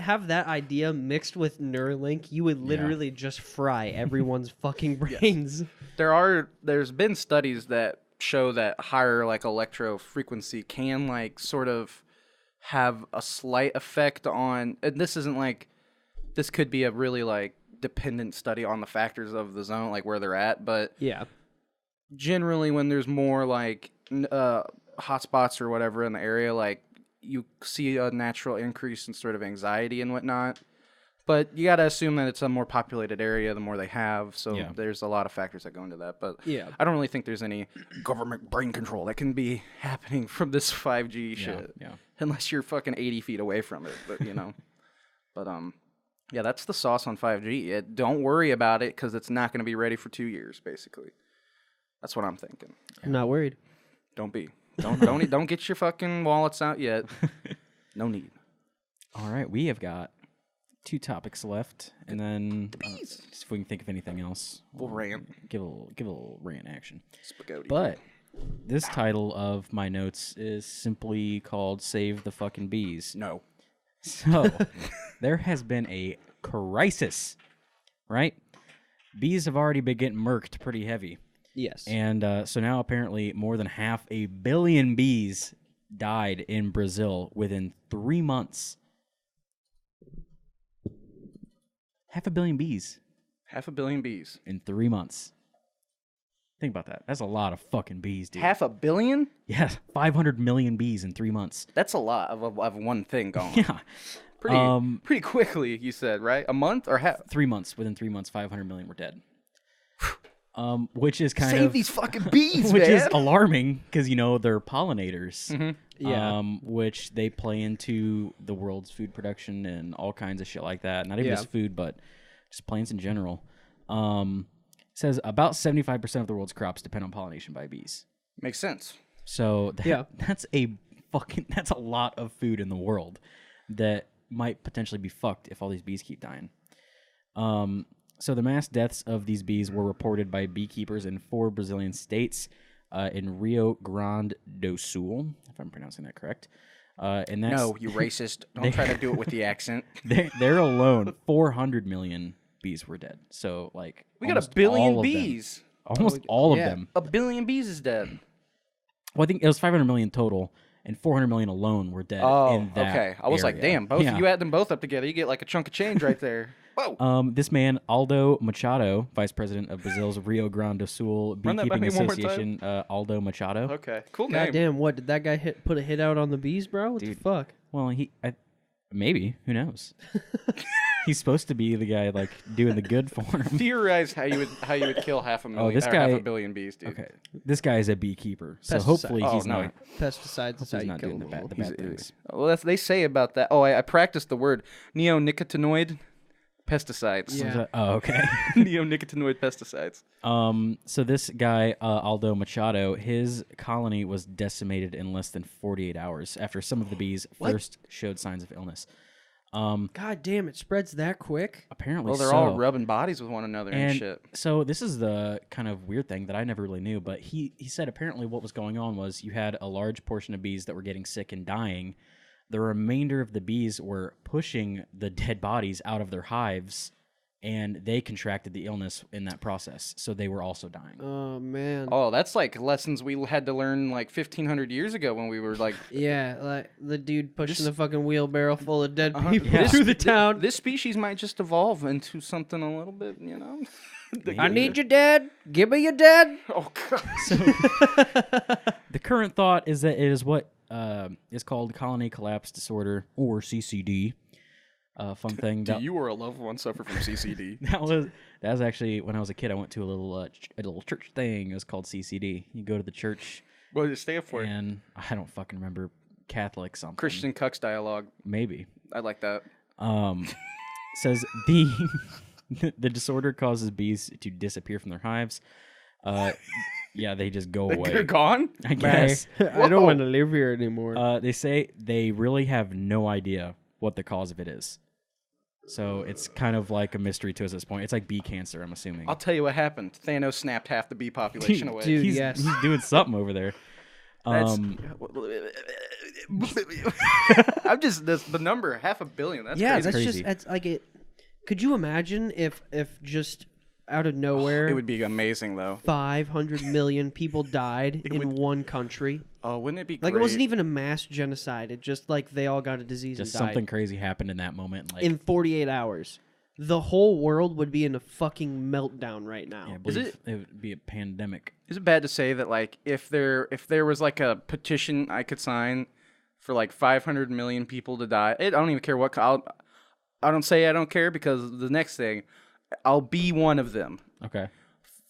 have that idea mixed with Neuralink, you would literally just fry everyone's fucking brains. There's been studies that show that higher like electro frequency can like sort of have a slight effect on, and this could be a really like dependent study on the factors of the zone, like where they're at, but Yeah. generally when there's more like hotspots or whatever in the area, like you see a natural increase in sort of anxiety and whatnot. But you got to assume that it's a more populated area the more they have, so there's a lot of factors that go into that. But I don't really think there's any government brain control that can be happening from this 5G shit. Yeah. Unless you're fucking 80 feet away from it, but you know. But yeah, that's the sauce on 5G. Don't worry about it because it's not going to be ready for 2 years, basically. That's what I'm thinking. I'm not worried. Don't be. Don't get your fucking wallets out yet. No need. All right, we have got 2 topics left, and then just if we can think of anything else, We'll rant. Give a little rant action. Spaghetti. But this title of my notes is simply called "Save the Fucking Bees." No. So there has been a crisis, right? Bees have already been getting murked pretty heavy. Yes. And so now apparently more than 500 million bees died in Brazil within 3 months. 500 million bees 500 million bees. in 3 months. Think about that. That's a lot of fucking bees, dude. 500 million? Yeah, 500 million bees in 3 months. That's a lot of one thing going. Yeah. Pretty quickly, you said, right? A month or half? 3 months. Within 3 months, 500 million were dead. Which is kind Save of these fucking bees, which man. is alarming because they're pollinators. Yeah. Which they play into the world's food production and all kinds of shit like that. Not even just food, but just plants in general. Says about 75% of the world's crops depend on pollination by bees. Makes sense. So that's a lot of food in the world that might potentially be fucked if all these bees keep dying. So the mass deaths of these bees were reported by beekeepers in 4 Brazilian states, in Rio Grande do Sul, if I'm pronouncing that correct. And that's, No, you racist. Don't try to do it with the accent. They're alone, 400 million bees were dead. So like We got almost 1 billion all of them. bees. Almost all of them. 1 billion bees is dead. Well, I think it was 500 million total, and 400 million alone were dead. Oh, in that okay. I was like, area. damn, both Yeah. you add them both up together, you get like a chunk of change right there. Whoa. This man, Aldo Machado, vice president of Brazil's Rio Grande do Sul Run that by Beekeeping me one more time. Association, Aldo Machado. Okay, cool name. God damn, what did that guy put a hit out on the bees, bro? What the fuck? Well, maybe, who knows? He's supposed to be the guy like doing the good for him. Theorize how you would kill 500 million this or guy- 500 million bees, dude. Okay, this guy is a beekeeper, so Pesticide. hopefully Oh, he's no. not. Pesticides is how He's you not kill doing the them all. bad things. Well, they say about that. Oh, I practiced the word neonicotinoid pesticides. Yeah. Oh, okay. Neonicotinoid pesticides. So this guy, Aldo Machado, his colony was decimated in less than 48 hours after some of the bees first showed signs of illness. God damn, it spreads that quick? Apparently, Well, they're so. all rubbing bodies with one another and shit. So this is the kind of weird thing that I never really knew, but he said apparently what was going on was you had a large portion of bees that were getting sick and dying. The remainder of the bees were pushing the dead bodies out of their hives, and they contracted the illness in that process, so they were also dying. Oh, man. Oh, that's like lessons we had to learn like 1,500 years ago when we were like... Yeah, like the dude pushing the fucking wheelbarrow full of dead Uh-huh. people Yeah. through the town. This species might just evolve into something a little bit, you know? I need you dead. Give me your dead. Oh God. So, the current thought is that it is what is called colony collapse disorder, or CCD. Fun thing. Do you or a loved one suffer from CCD? That was actually when I was a kid. I went to a little church thing. It was called CCD. You go to the church. What did it stand for? And I don't fucking remember. Catholic something. Christian Cucks dialogue. Maybe. I like that. Says the disorder causes bees to disappear from their hives. Yeah, they just go away. They're gone? I guess. I don't want to live here anymore. They say they really have no idea what the cause of it is. So it's kind of like a mystery to us at this point. It's like bee cancer, I'm assuming. I'll tell you what happened. Thanos snapped half the bee population away. Dude, he's yes. doing something over there. I'm just the number 500 million. That's yeah, crazy. that's crazy. just that's like it. Could you imagine if just out of nowhere It would be amazing though. 500 million people died in one country? Oh, wouldn't it be Like great? it wasn't even a mass genocide. It just like they all got a disease Just and died something crazy happened in that moment. Like in 48 hours. The whole world would be in a fucking meltdown right now. yeah, I believe it would be a pandemic. Is it bad to say that like if there was like a petition I could sign for like 500 million people to die? I don't even care what. I don't say I don't care because the next thing, I'll be one of them. Okay.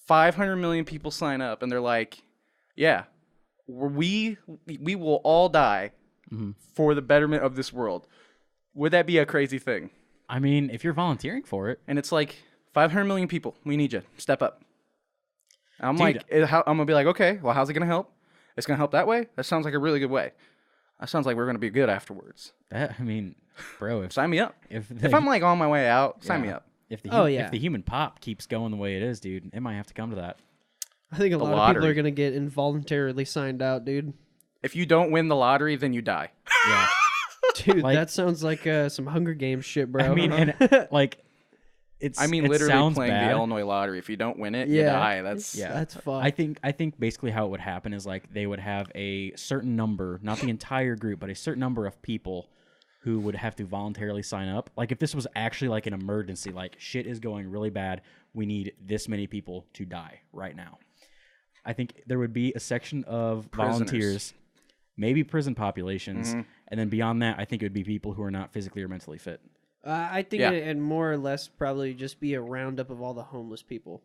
500 million people sign up and they're like, yeah, we will all die for the betterment of this world. Would that be a crazy thing? I mean, if you're volunteering for it, And it's like 500 million people. We need you. Step up. I'm Dude. I'm gonna be like, okay, well, how's it gonna help? It's gonna help that way. That sounds like a really good way. That sounds like we're gonna be good afterwards. I mean, bro, if Sign me up. if I'm like on my way out, sign me yeah. up. If the Oh, if yeah. the human pop keeps going the way it is, dude, it might have to come to that. I think a The lot of people lottery. are gonna get involuntarily signed out, dude. If you don't win the lottery, then you die. Yeah. Dude, Like- that sounds like some Hunger Games shit, bro. I mean, and like, it literally sounds playing bad. the Illinois lottery. If you don't win it, you Yeah. die. That's Yeah, that's fucked. I think basically how it would happen is like they would have a certain number, not the entire group, but a certain number of people who would have to voluntarily sign up. Like if this was actually like an emergency, like shit is going really bad, we need this many people to die right now. I think there would be a section of volunteers, maybe prison populations, and then beyond that, I think it would be people who are not physically or mentally fit. I think Yeah. it'd more or less probably just be a roundup of all the homeless people.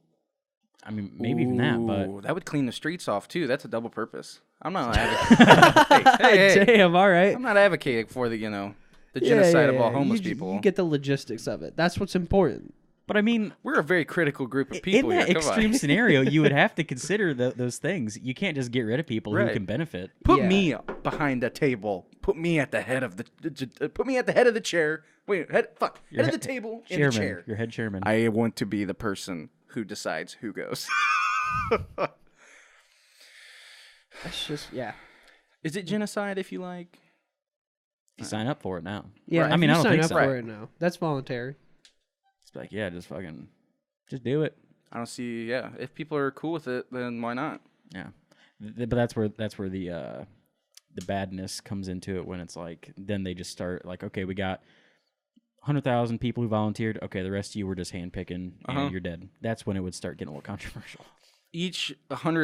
I mean, maybe even that, but Ooh, that would clean the streets off too. That's a double purpose. I'm not advocating. hey, Damn, all right. I'm not advocating for the genocide of all homeless you, people. You get the logistics of it. That's what's important. I mean, We're a very critical group of people in that here. Come on. extreme scenario, you would have to consider those things. You can't just get rid of people who Right. can benefit. Put Yeah. me behind a table. Put me at the head of the chair. Wait, head of the table in the Chairman, chair. your head chairman. I want to be the person who decides who goes. That's just Is it genocide if you like? you sign up for it now. yeah. Right. if I mean, you I don't sign think up so. for it now. That's voluntary. It's like, yeah, just do it. I don't see. Yeah, if people are cool with it, then why not? Yeah, but that's where the badness comes into it when it's like then they just start like, okay, we got 100,000 people who volunteered. Okay, the rest of you were just handpicking and you're dead. That's when it would start getting a little controversial.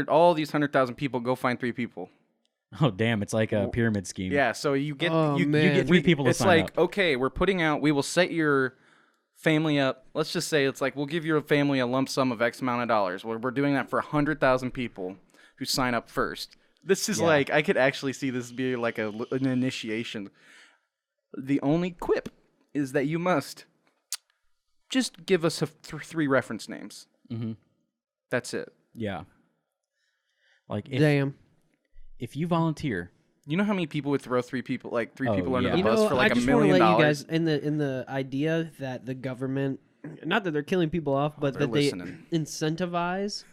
All these 100,000 people go find 3 people. Oh damn, it's like a pyramid scheme. Yeah, so you get Oh, you man. get 3 people to It's sign like up. okay, we're putting out. We will set your family up. Let's just say it's like we'll give your family a lump sum of X amount of dollars. We're doing that for 100,000 people who sign up first. This is like I could actually see this be like an initiation. The only quip is that you must just give us 3 reference names. Mhm. That's it. Yeah. Like Damn. if you volunteer, You know how many people would throw 3 people under yeah. the You bus know, for like I $1 just want to million? let you guys in the idea that the government, not that they're killing people off, but they're that listening. they incentivize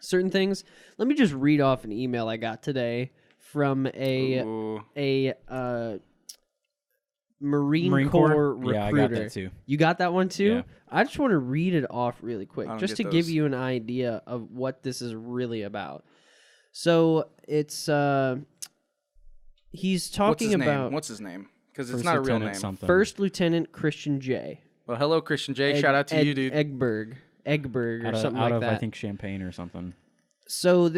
certain things. Let me just read off an email I got today from a Ooh. Marine Corps recruiter. Yeah, I got that too. You got that one too? Yeah. I just want to read it off really quick, I don't just to get give those. you an idea of what this is really about. So it's he's talking about What's his name? Because it's First not a real Lieutenant name. something. First Lieutenant Christian J. Well, hello, Christian J. Ed- Shout out to Ed- you, dude. Egberg. Eggberg or something out like of that. I think Champagne or something. So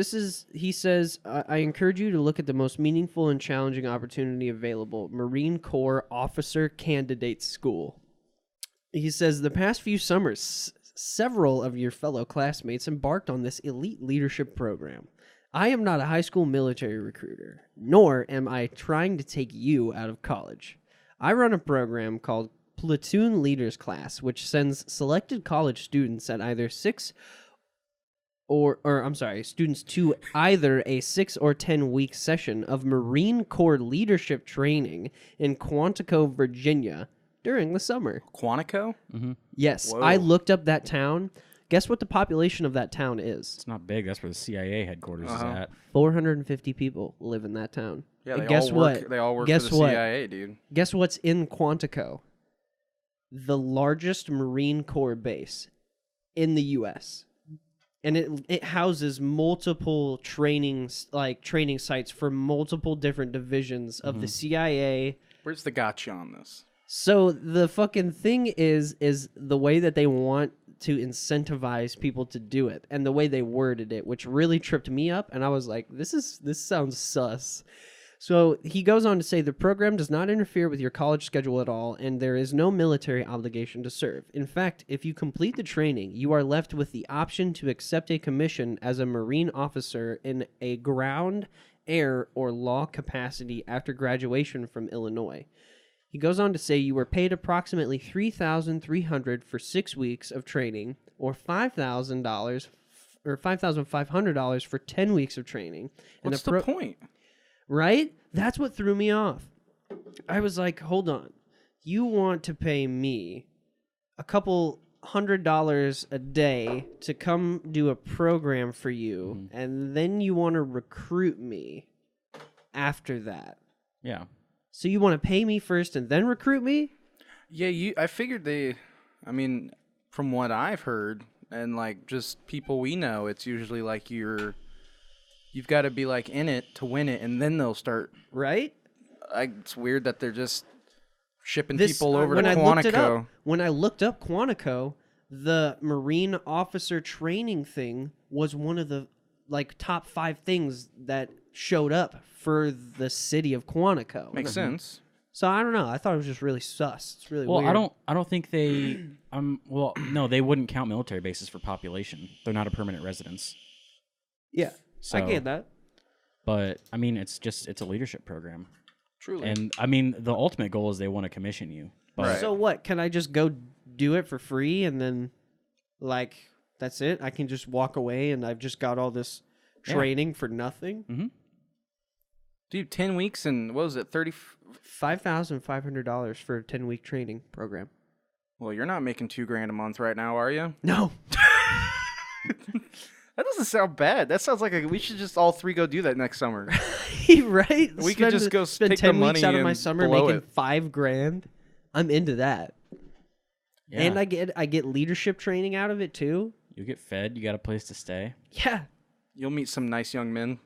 he says, I encourage you to look at the most meaningful and challenging opportunity available, Marine Corps Officer Candidate School. He says, the past few summers, several of your fellow classmates embarked on this elite leadership program. I am not a high school military recruiter, nor am I trying to take you out of college. I run a program called Platoon Leaders Class, which sends selected college students at either students to either a 6 or 10 week session of Marine Corps leadership training in Quantico, Virginia during the summer. Quantico? Yes, Whoa. I looked up that town. Guess what the population of that town is? It's not big. That's where the CIA headquarters is at. 450 people live in that town. Yeah, And they guess all work. what? They all work Guess for the what? CIA, dude. Guess what's in Quantico? The largest Marine Corps base in the U.S. And it houses multiple training sites for multiple different divisions of the CIA. Where's the gotcha on this? So the fucking thing is the way that they want to incentivize people to do it and the way they worded it, which really tripped me up. And I was like, this sounds sus. So he goes on to say the program does not interfere with your college schedule at all, and there is no military obligation to serve. In fact, if you complete the training, you are left with the option to accept a commission as a Marine officer in a ground, air, or law capacity after graduation from Illinois. He goes on to say you were paid approximately $3,300 for 6 weeks of training, or $5,000 or $5,500 for 10 weeks of training. And What's the point? Right? That's what threw me off. I was like, hold on. You want to pay me a couple $100 a day to come do a program for you, and then you want to recruit me after that. Yeah. So you want to pay me first and then recruit me? Yeah, I figured I mean, from what I've heard and like just people we know, it's usually like you've got to be like in it to win it, and then they'll start. Right? It's weird that they're just shipping people over to when Quantico. When I looked up Quantico, the Marine officer training thing was one of the top 5 things that showed up for the city of Quantico. Makes sense. So I don't know. I thought it was just really sus. It's really weird. I don't think they no, they wouldn't count military bases for population. They're not a permanent residence. Yeah. So, I get that. But I mean, it's a leadership program. Truly. And I mean, the ultimate goal is they want to commission you. But Right. So what? Can I just go do it for free and then that's it? I can just walk away and I've just got all this training for nothing? Mm-hmm. Dude, 10 weeks and what was it, 30? $5,500 for a 10-week training program. Well, you're not making $2,000 a month right now, are you? No. That doesn't sound bad. That sounds like we should just all 3 go do that next summer. Right? We could just go spend take 10 the weeks money out of my and summer blow making it. $5,000. I'm into that. yeah, And I get leadership training out of it too. you get fed. You got a place to stay. Yeah. You'll meet some nice young men.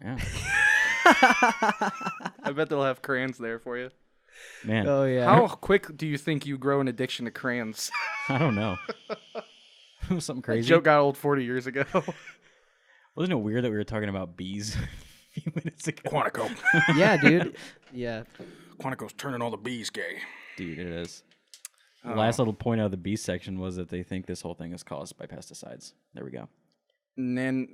Yeah, I bet they'll have crayons there for you. man. Oh yeah. How quick do you think you grow an addiction to crayons? I don't know. Something That crazy. joke got old 40 years ago. Wasn't it weird that we were talking about bees a few minutes ago? Quantico. Yeah, dude. Yeah. Quantico's turning all the bees gay. Dude, it is. The Oh. last little point out of the bee section was that they think this whole thing is caused by pesticides. There we go. Nicotinoid.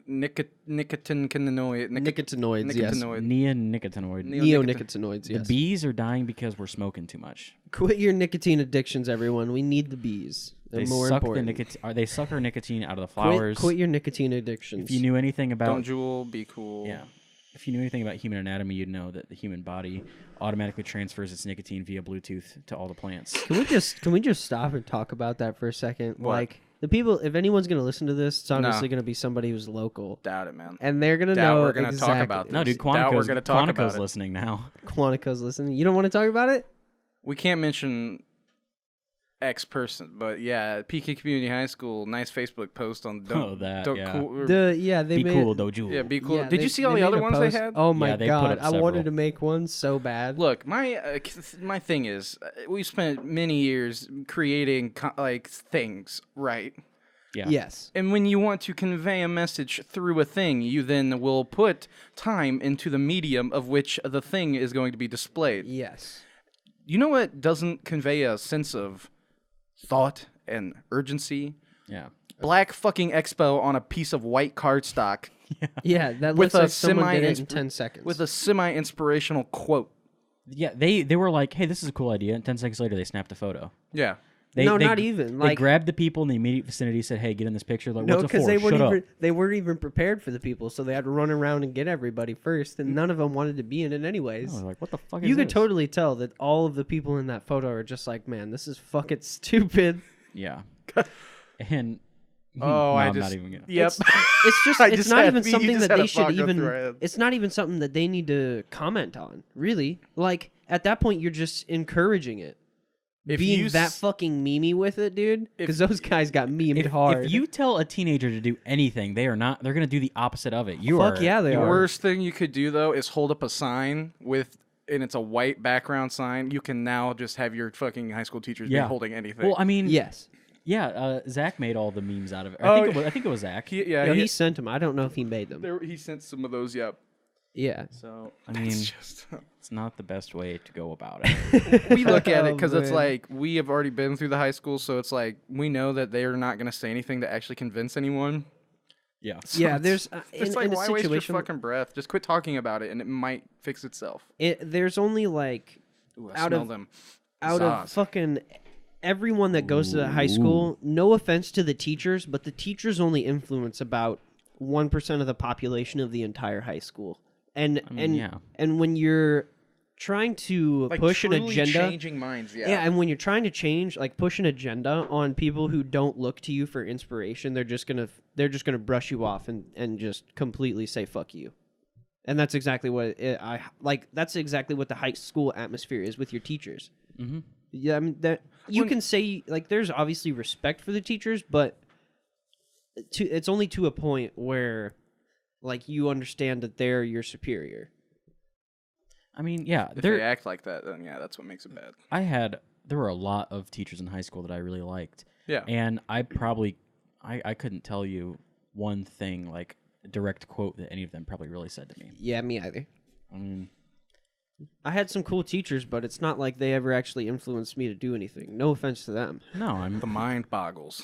Nicotinoids, yes. Nicotinoid. Neonicotinoid. Neonicotinoids, The yes. bees are dying because we're smoking too much. Quit your nicotine addictions, everyone. We need the bees. They're They more suck important. the nicotine. They suck our nicotine out of the flowers. Quit your nicotine addictions. If you knew anything about Don't jewel, be cool. yeah, if you knew anything about human anatomy, you'd know that the human body automatically transfers its nicotine via Bluetooth to all the plants. Can we just stop and talk about that for a second? What? Like the people, if anyone's gonna listen to this, it's obviously No. gonna be somebody who's local, Doubt it, man. and they're gonna Doubt know we're gonna talk exactly. about No, dude, Doubt we're Quantico's, gonna talk about Quantico's it. listening now. Quantico's listening. You don't want to talk about it? We can't mention X person, but yeah, PK Community High School, nice Facebook post on don't, that, don't yeah. cool, or- They Be made, cool, Doju. yeah, be cool. yeah, Did you see all the made other a ones post. they had? Oh my Yeah, they put god, up I wanted several. to make one so bad. Look, my thing is, we spent many years creating things, right? Yeah. Yes. And when you want to convey a message through a thing, you then will put time into the medium of which the thing is going to be displayed. Yes. You know what doesn't convey a sense of thought and urgency? Yeah. Black fucking Expo on a piece of white cardstock Yeah, that With looks like a someone did it in semi-insp- 10 seconds. with a semi-inspirational quote. Yeah, they were like, hey, this is a cool idea. And 10 seconds later, they snapped a photo. Yeah. No, not even. They Like- grabbed the people in the immediate vicinity, said, hey, get in this picture. Like, no, what's it for? they weren't Shut even up. they weren't even prepared for the people, so they had to run around and get everybody first, and none of them wanted to be in it anyways. No, like, what the fuck is You could this? totally tell that all of the people in that photo are just like, man, this is fucking stupid. Yeah. And... Oh, no, I I'm just... not even going to... Yep. It's just I it's just not had- even you something just that had they a should thought go even through my head. it's not even something that they need to comment on, really. Like at that point you're just encouraging it. If Being you that s- fucking memey with it, dude, because those guys got memed If, hard. if you tell a teenager to do anything, they're going to do the opposite of it. You Fuck are, yeah, they The are. worst thing you could do, though, is hold up a sign and it's a white background sign. You can now just have your fucking high school teachers be Yeah. holding anything. Well, I mean, Yes. yeah, Zach made all the memes out of it. Oh, I think it was Zach. No, he sent them. I don't know if he made them. he sent some of those, yep. Yeah. So, I mean, It's just... it's not the best way to go about it. we look at it Oh, because it's man. like we have already been through the high school, so it's like we know that they are not going to say anything to actually convince anyone. Yeah. So Yeah, it's- there's it's in, like in a why waste your situation. fucking breath? Just quit talking about it, and it might fix itself. There's only like Ooh, I Out smell of- them. out of Zaz. fucking everyone that goes to that high school. No offense to the teachers, but the teachers only influence about 1% of the population of the entire high school. And yeah. and when you're trying to Like push an truly agenda, changing minds. yeah, and when you're trying to change, like push an agenda on people who don't look to you for inspiration, they're just gonna brush you off and just completely say fuck you. And that's exactly what I like. That's exactly what the high school atmosphere is with your teachers. Mm-hmm. Yeah, I mean that you can say like there's obviously respect for the teachers, but it's only to a point where like you understand that they're your superior. I mean, yeah, if they act like that, then yeah, that's what makes it bad. there were a lot of teachers in high school that I really liked. Yeah. And I couldn't tell you one thing, like a direct quote that any of them probably really said to me. Yeah, me either. I mean, I had some cool teachers, but it's not like they ever actually influenced me to do anything. No offense to them. no, I'm, The mind boggles.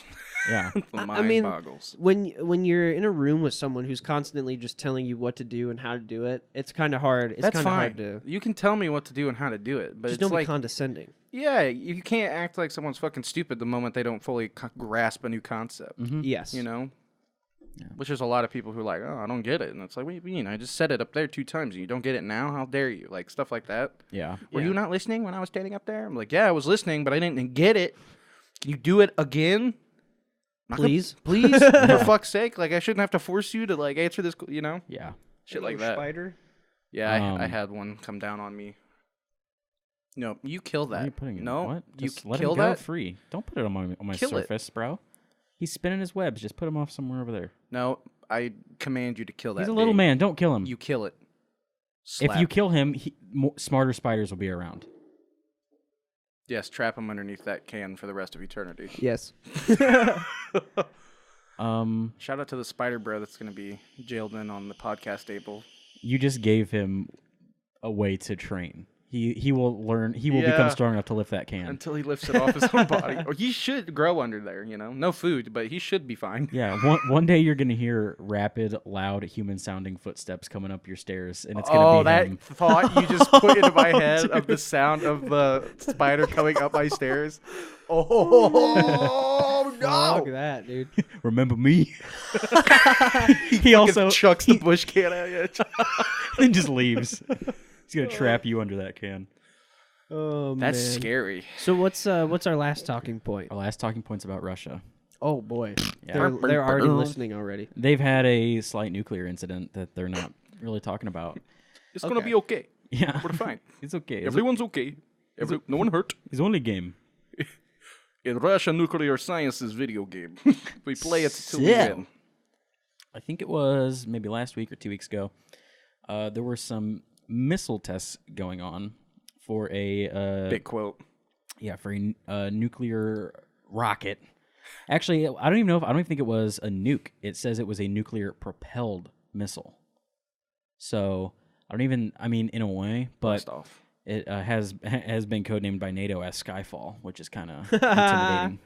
yeah. The mind I mean, boggles. when you're in a room with someone who's constantly just telling you what to do and how to do it, it's kind of hard. It's That's kind of fine. hard to You can tell me what to do and how to do it, but just it's don't be like, condescending. yeah, you can't act like someone's fucking stupid the moment they don't fully grasp a new concept. Yes, You know? Which there's a lot of people who are like, oh, I don't get it. And it's like, what do you mean? I just said it up there 2 times and you don't get it now? How dare you? Like, stuff like that. Yeah. Were Yeah. you not listening when I was standing up there? I'm like, yeah, I was listening, but I didn't get it. Can you do it again? Not gonna- please. Please? For fuck's sake. Like, I shouldn't have to force you to, like, answer this, you know? Yeah. Shit like that. Spider. Yeah, I Um, had one come down on me. No, you kill Why that. are you putting it? No, What? you Just let kill him go that. free. Don't put it on my Kill it. surface, bro. He's spinning his webs. Just put him off somewhere over there. No, I command you to kill that. He's a little thing. man. Don't kill him. You kill it. If you Slap. kill him, smarter spiders will be around. Yes, trap him underneath that can for the rest of eternity. Yes. Shout out to the spider bro that's going to be jailed in on the podcast table. You just gave him a way to train. He will learn. He will Yeah. become strong enough to lift that can. Until he lifts it off his own body. Or he should grow under there, you know? No food, but he should be fine. Yeah, one day you're gonna hear rapid, loud, human-sounding footsteps coming up your stairs, and it's Oh, gonna be that him. thought you just put into my head of the sound of the spider coming up my stairs. Oh, Fuck no! that, dude. Remember me? he also chucks the bush can at you. then just leaves. He's gonna trap you under that can. Oh That's man. scary. So what's our last talking point? Our last talking point's about Russia. Oh boy, Yeah. they're already listening already. They've had a slight nuclear incident that they're not really talking about. It's going to Okay. be okay. Yeah, We're fine. it's okay. It's, Everyone's okay. No one hurt. it's only a game. In Russia, nuclear science is video game. We play it till we So- win. I think it was maybe last week or 2 weeks ago. There were some missile tests going on for a Big quote. for a nuclear rocket Actually, I don't even think it was a nuke. It says it was a nuclear propelled missile. So I mean, in a way, but it has been codenamed by NATO as Skyfall, which is kind of intimidating.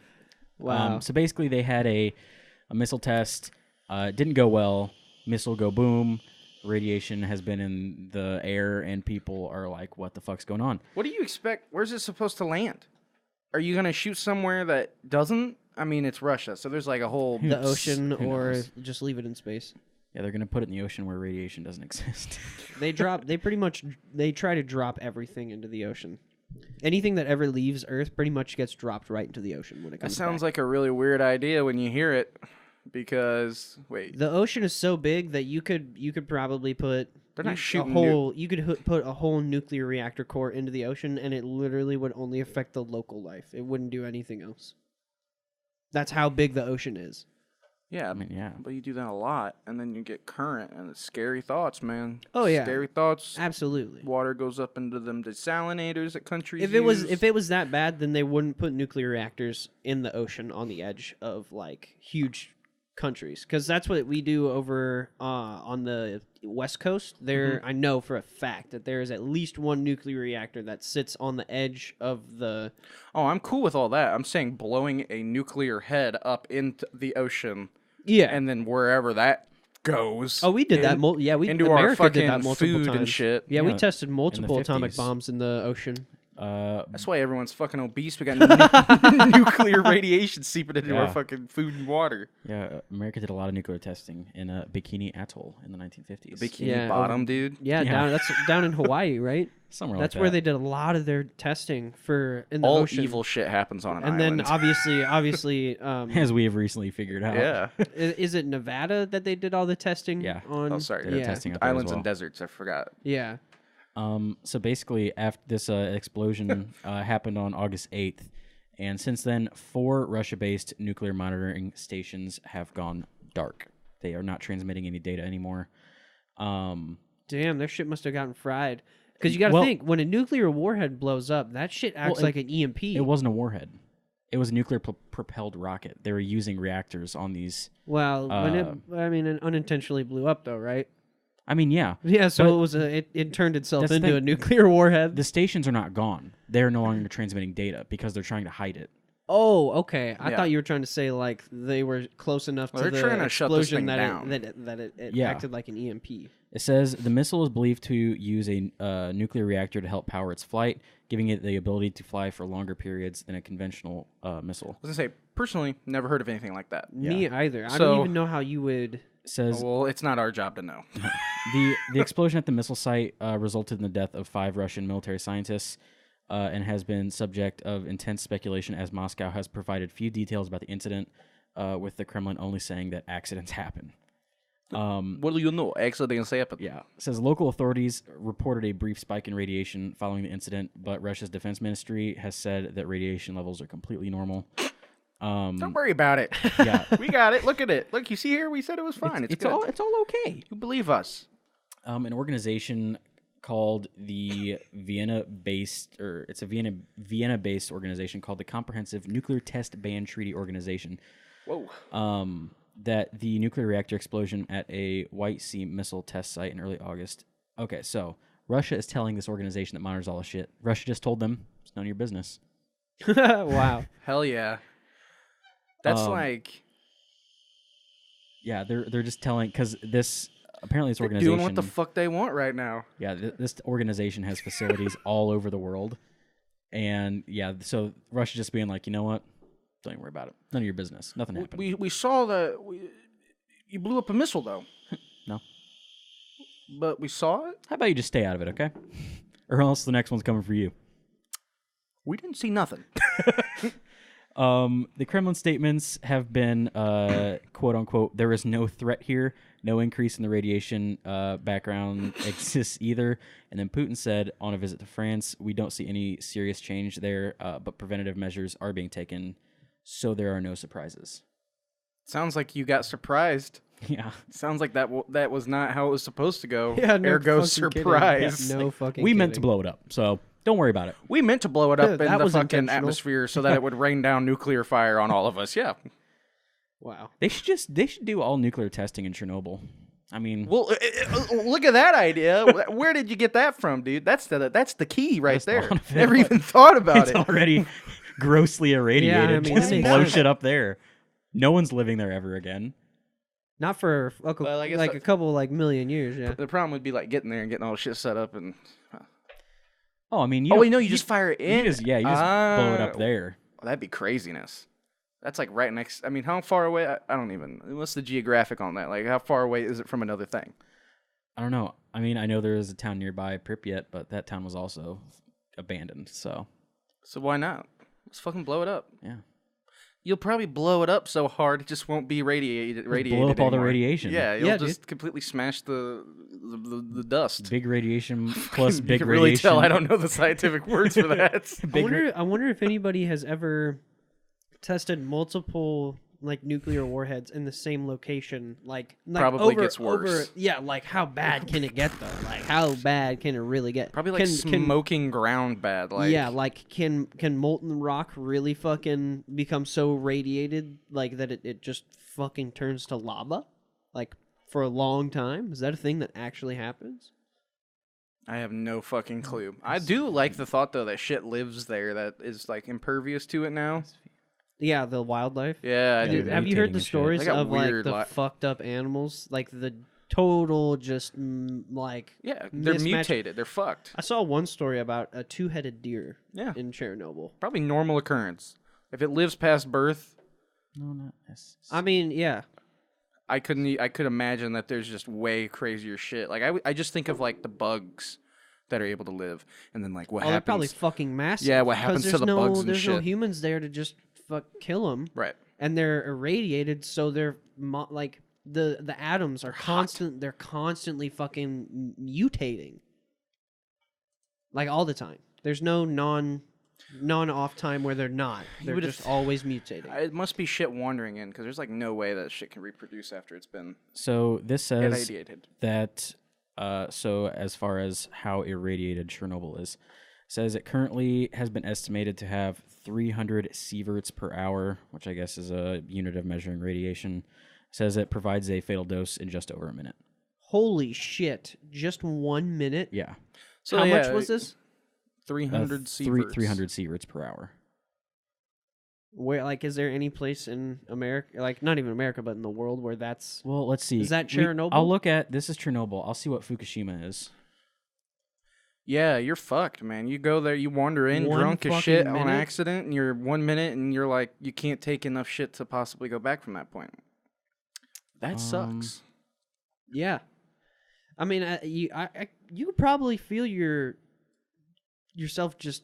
Wow. So basically, they had a missile test. It didn't go well. Missile go boom. Radiation has been in the air, and people are like, "What the fuck's going on?" What do you expect? Where's it supposed to land? Are you gonna shoot somewhere that doesn't? I mean, it's Russia, so there's like a whole The ocean, Who or knows? just leave it in space. Yeah, they're gonna put it in the ocean where radiation doesn't exist. They try to drop everything into the ocean. Anything that ever leaves Earth pretty much gets dropped right into the ocean when it That comes sounds back. like a really weird idea when you hear it, because wait, The ocean is so big that you could probably put they're not shooting you could put a whole nuclear reactor core into the ocean, and it literally would only affect the local life. It wouldn't do anything else. That's how big the ocean is. Yeah, I mean, yeah. but you do that a lot, and then you get current, and it's scary thoughts, man. Oh, yeah. Scary thoughts. Absolutely. Water goes up into them desalinators that countries If it was that bad, then they wouldn't put nuclear reactors in the ocean on the edge of like huge countries, because that's what we do over on the West Coast. There, I know for a fact that there is at least one nuclear reactor that sits on the edge of the. Oh, I'm cool with all that. I'm saying blowing a nuclear head up into the ocean, Yeah, and then wherever that goes. oh, we did that. into America our fucking did that multiple food times. and shit. Yeah, we Yeah, tested multiple atomic 50s. bombs in the ocean. That's why everyone's fucking obese. We got nuclear radiation seeping into our Yeah. fucking food and water. Yeah, America did a lot of nuclear testing in Bikini Atoll in the 1950s. Bikini Yeah, Bottom, dude. Yeah, Yeah. that's down in Hawaii, right? Somewhere That's like where that. they did a lot of their testing in the All ocean. evil shit happens on an And island. then obviously, As we have recently figured out. yeah. is it Nevada that they did all the testing? Yeah. On? Oh, sorry. They did Yeah. testing up there as Islands well. and deserts. I forgot. Yeah. So basically, after this explosion happened on August 8th, and since then, 4 Russia-based nuclear monitoring stations have gone dark. They are not transmitting any data anymore. Damn, their shit must have gotten fried. Because you got to think, when a nuclear warhead blows up, that shit acts like an EMP. It wasn't a warhead. It was a nuclear propelled rocket. They were using reactors on these. Well, it unintentionally blew up, though, right? I mean, yeah. Yeah, so But it was it turned itself that's the into thing. a nuclear warhead. The stations are not gone. They're no longer transmitting data because they're trying to hide it. Oh, okay. I Yeah. thought you were trying to say like they were close enough Well, to they're the trying to shut this explosion thing that down. it Yeah. acted like an EMP. It says the missile is believed to use a nuclear reactor to help power its flight, giving it the ability to fly for longer periods than a conventional missile. I was gonna say, personally, never heard of anything like that. Me either. I So- don't even know how you would. It says Well, it's not our job to know. the explosion at the missile site resulted in the death of 5 Russian military scientists and has been subject of intense speculation as Moscow has provided few details about the incident, with the Kremlin only saying that accidents happen. What do you know? Accidents happen. Yeah. It says local authorities reported a brief spike in radiation following the incident, but Russia's defense ministry has said that radiation levels are completely normal. Don't worry about it. Yeah. We got it. Look at it. Look, you see here? We said it was fine. It's good. It's all okay. You believe us. An organization called the Vienna-based organization called the Comprehensive Nuclear Test Ban Treaty Organization. Whoa. That the nuclear reactor explosion at a White Sea missile test site in early August. Okay, so Russia is telling this organization that monitors all this shit. Russia just told them it's none of your business. Wow. Hell yeah. That's Um, like Yeah, they're just telling because this apparently this they're organization doing what the fuck they want right now. Yeah, this organization has facilities all over the world, and yeah, so Russia just being like, you know what, don't even worry about it. None of your business. Nothing happened. We saw that you blew up a missile though. No. But we saw it. How about you just stay out of it, okay? Or else the next one's coming for you. We didn't see nothing. The Kremlin statements have been, quote unquote, there is no threat here. No increase in the radiation background exists either. And then Putin said on a visit to France, we don't see any serious change there, but preventative measures are being taken, so there are no surprises. Sounds like you got surprised. Yeah. Sounds like that was not how it was supposed to go. Yeah, no Ergo fucking kidding. surprise. No fucking. We meant to kidding. blow it up, so don't worry about it. We meant to blow it up in That the was fucking intentional. atmosphere so that it would rain down nuclear fire on all of us. Yeah. Wow. They should do all nuclear testing in Chernobyl. I mean, Well, look at that idea. Where did you get that from, dude? That's the key right Just there. thought of it. Never even thought about it's it. already grossly irradiated. I mean, Just that makes blow sense. shit up there. No one's living there ever again. Not for Well, I guess like a couple like million years, yeah. The problem would be like getting there and getting all the shit set up and. Oh, I mean, Oh wait, no, you just fire it in. You just blow it up there. That'd be craziness. That's like right next. I mean, how far away? I don't even. What's the geographic on that? Like, how far away is it from another thing? I don't know. I mean, I know there is a town nearby, Pripyat, but that town was also abandoned. So why not? Let's fucking blow it up. yeah, You'll probably blow it up so hard it just won't be radiated. blow up all the anymore. radiation. Yeah, you'll Yeah, just completely smash the dust. Big radiation plus you big can really radiation. tell I don't know the scientific words for that. I wonder if anybody has ever tested multiple like nuclear warheads in the same location. Like Probably gets worse. Yeah, like how bad can it get though? Like how bad can it really get? Probably like smoking ground bad. Like yeah, like can molten rock really fucking become so radiated like that it just fucking turns to lava? Like for a long time? Is that a thing that actually happens? I have no fucking clue. I do like the thought though that shit lives there that is like impervious to it now. Yeah, the wildlife. Yeah, I do. Yeah, Have you heard the mutating and shit. stories They got of like weird the fucked up animals? Like the total just like Yeah, they're mismatched- mutated. They're fucked. I saw one story about a two-headed deer Yeah, in Chernobyl. probably normal occurrence. If it lives past birth, No, not necessarily. I mean, yeah. I could imagine that there's just way crazier shit. Like I just think of like the bugs that are able to live, and then like what They're happens. probably fucking massive. Yeah, what 'cause happens to there's the bugs and There's no shit. humans there to just kill them, Right. and they're irradiated, so they're like the atoms are constant. They're constantly fucking mutating, like all the time. There's no non off time where they're not. They're would just have- always mutating. It must be shit wandering in because there's like no way that shit can reproduce after it's been So this says irradiated. that so as far as how irradiated Chernobyl is, says it currently has been estimated to have 300 sieverts per hour, which I guess is a unit of measuring radiation. Says it provides a fatal dose in just over a minute. Holy shit! Just 1 minute. Yeah, So How yeah, much was this? 300 sieverts. 300 sieverts per hour. Where like is there any place in America, like not even America, but in the world where that's Well, let's see. Is that Chernobyl? I'll look at this is Chernobyl. I'll see what Fukushima is. Yeah, you're fucked, man. You go there, you wander in One drunk as fucking shit on minute? accident, and you're 1 minute, and you're like, you can't take enough shit to possibly go back from that point. That sucks. Yeah, I mean, you could probably feel yourself just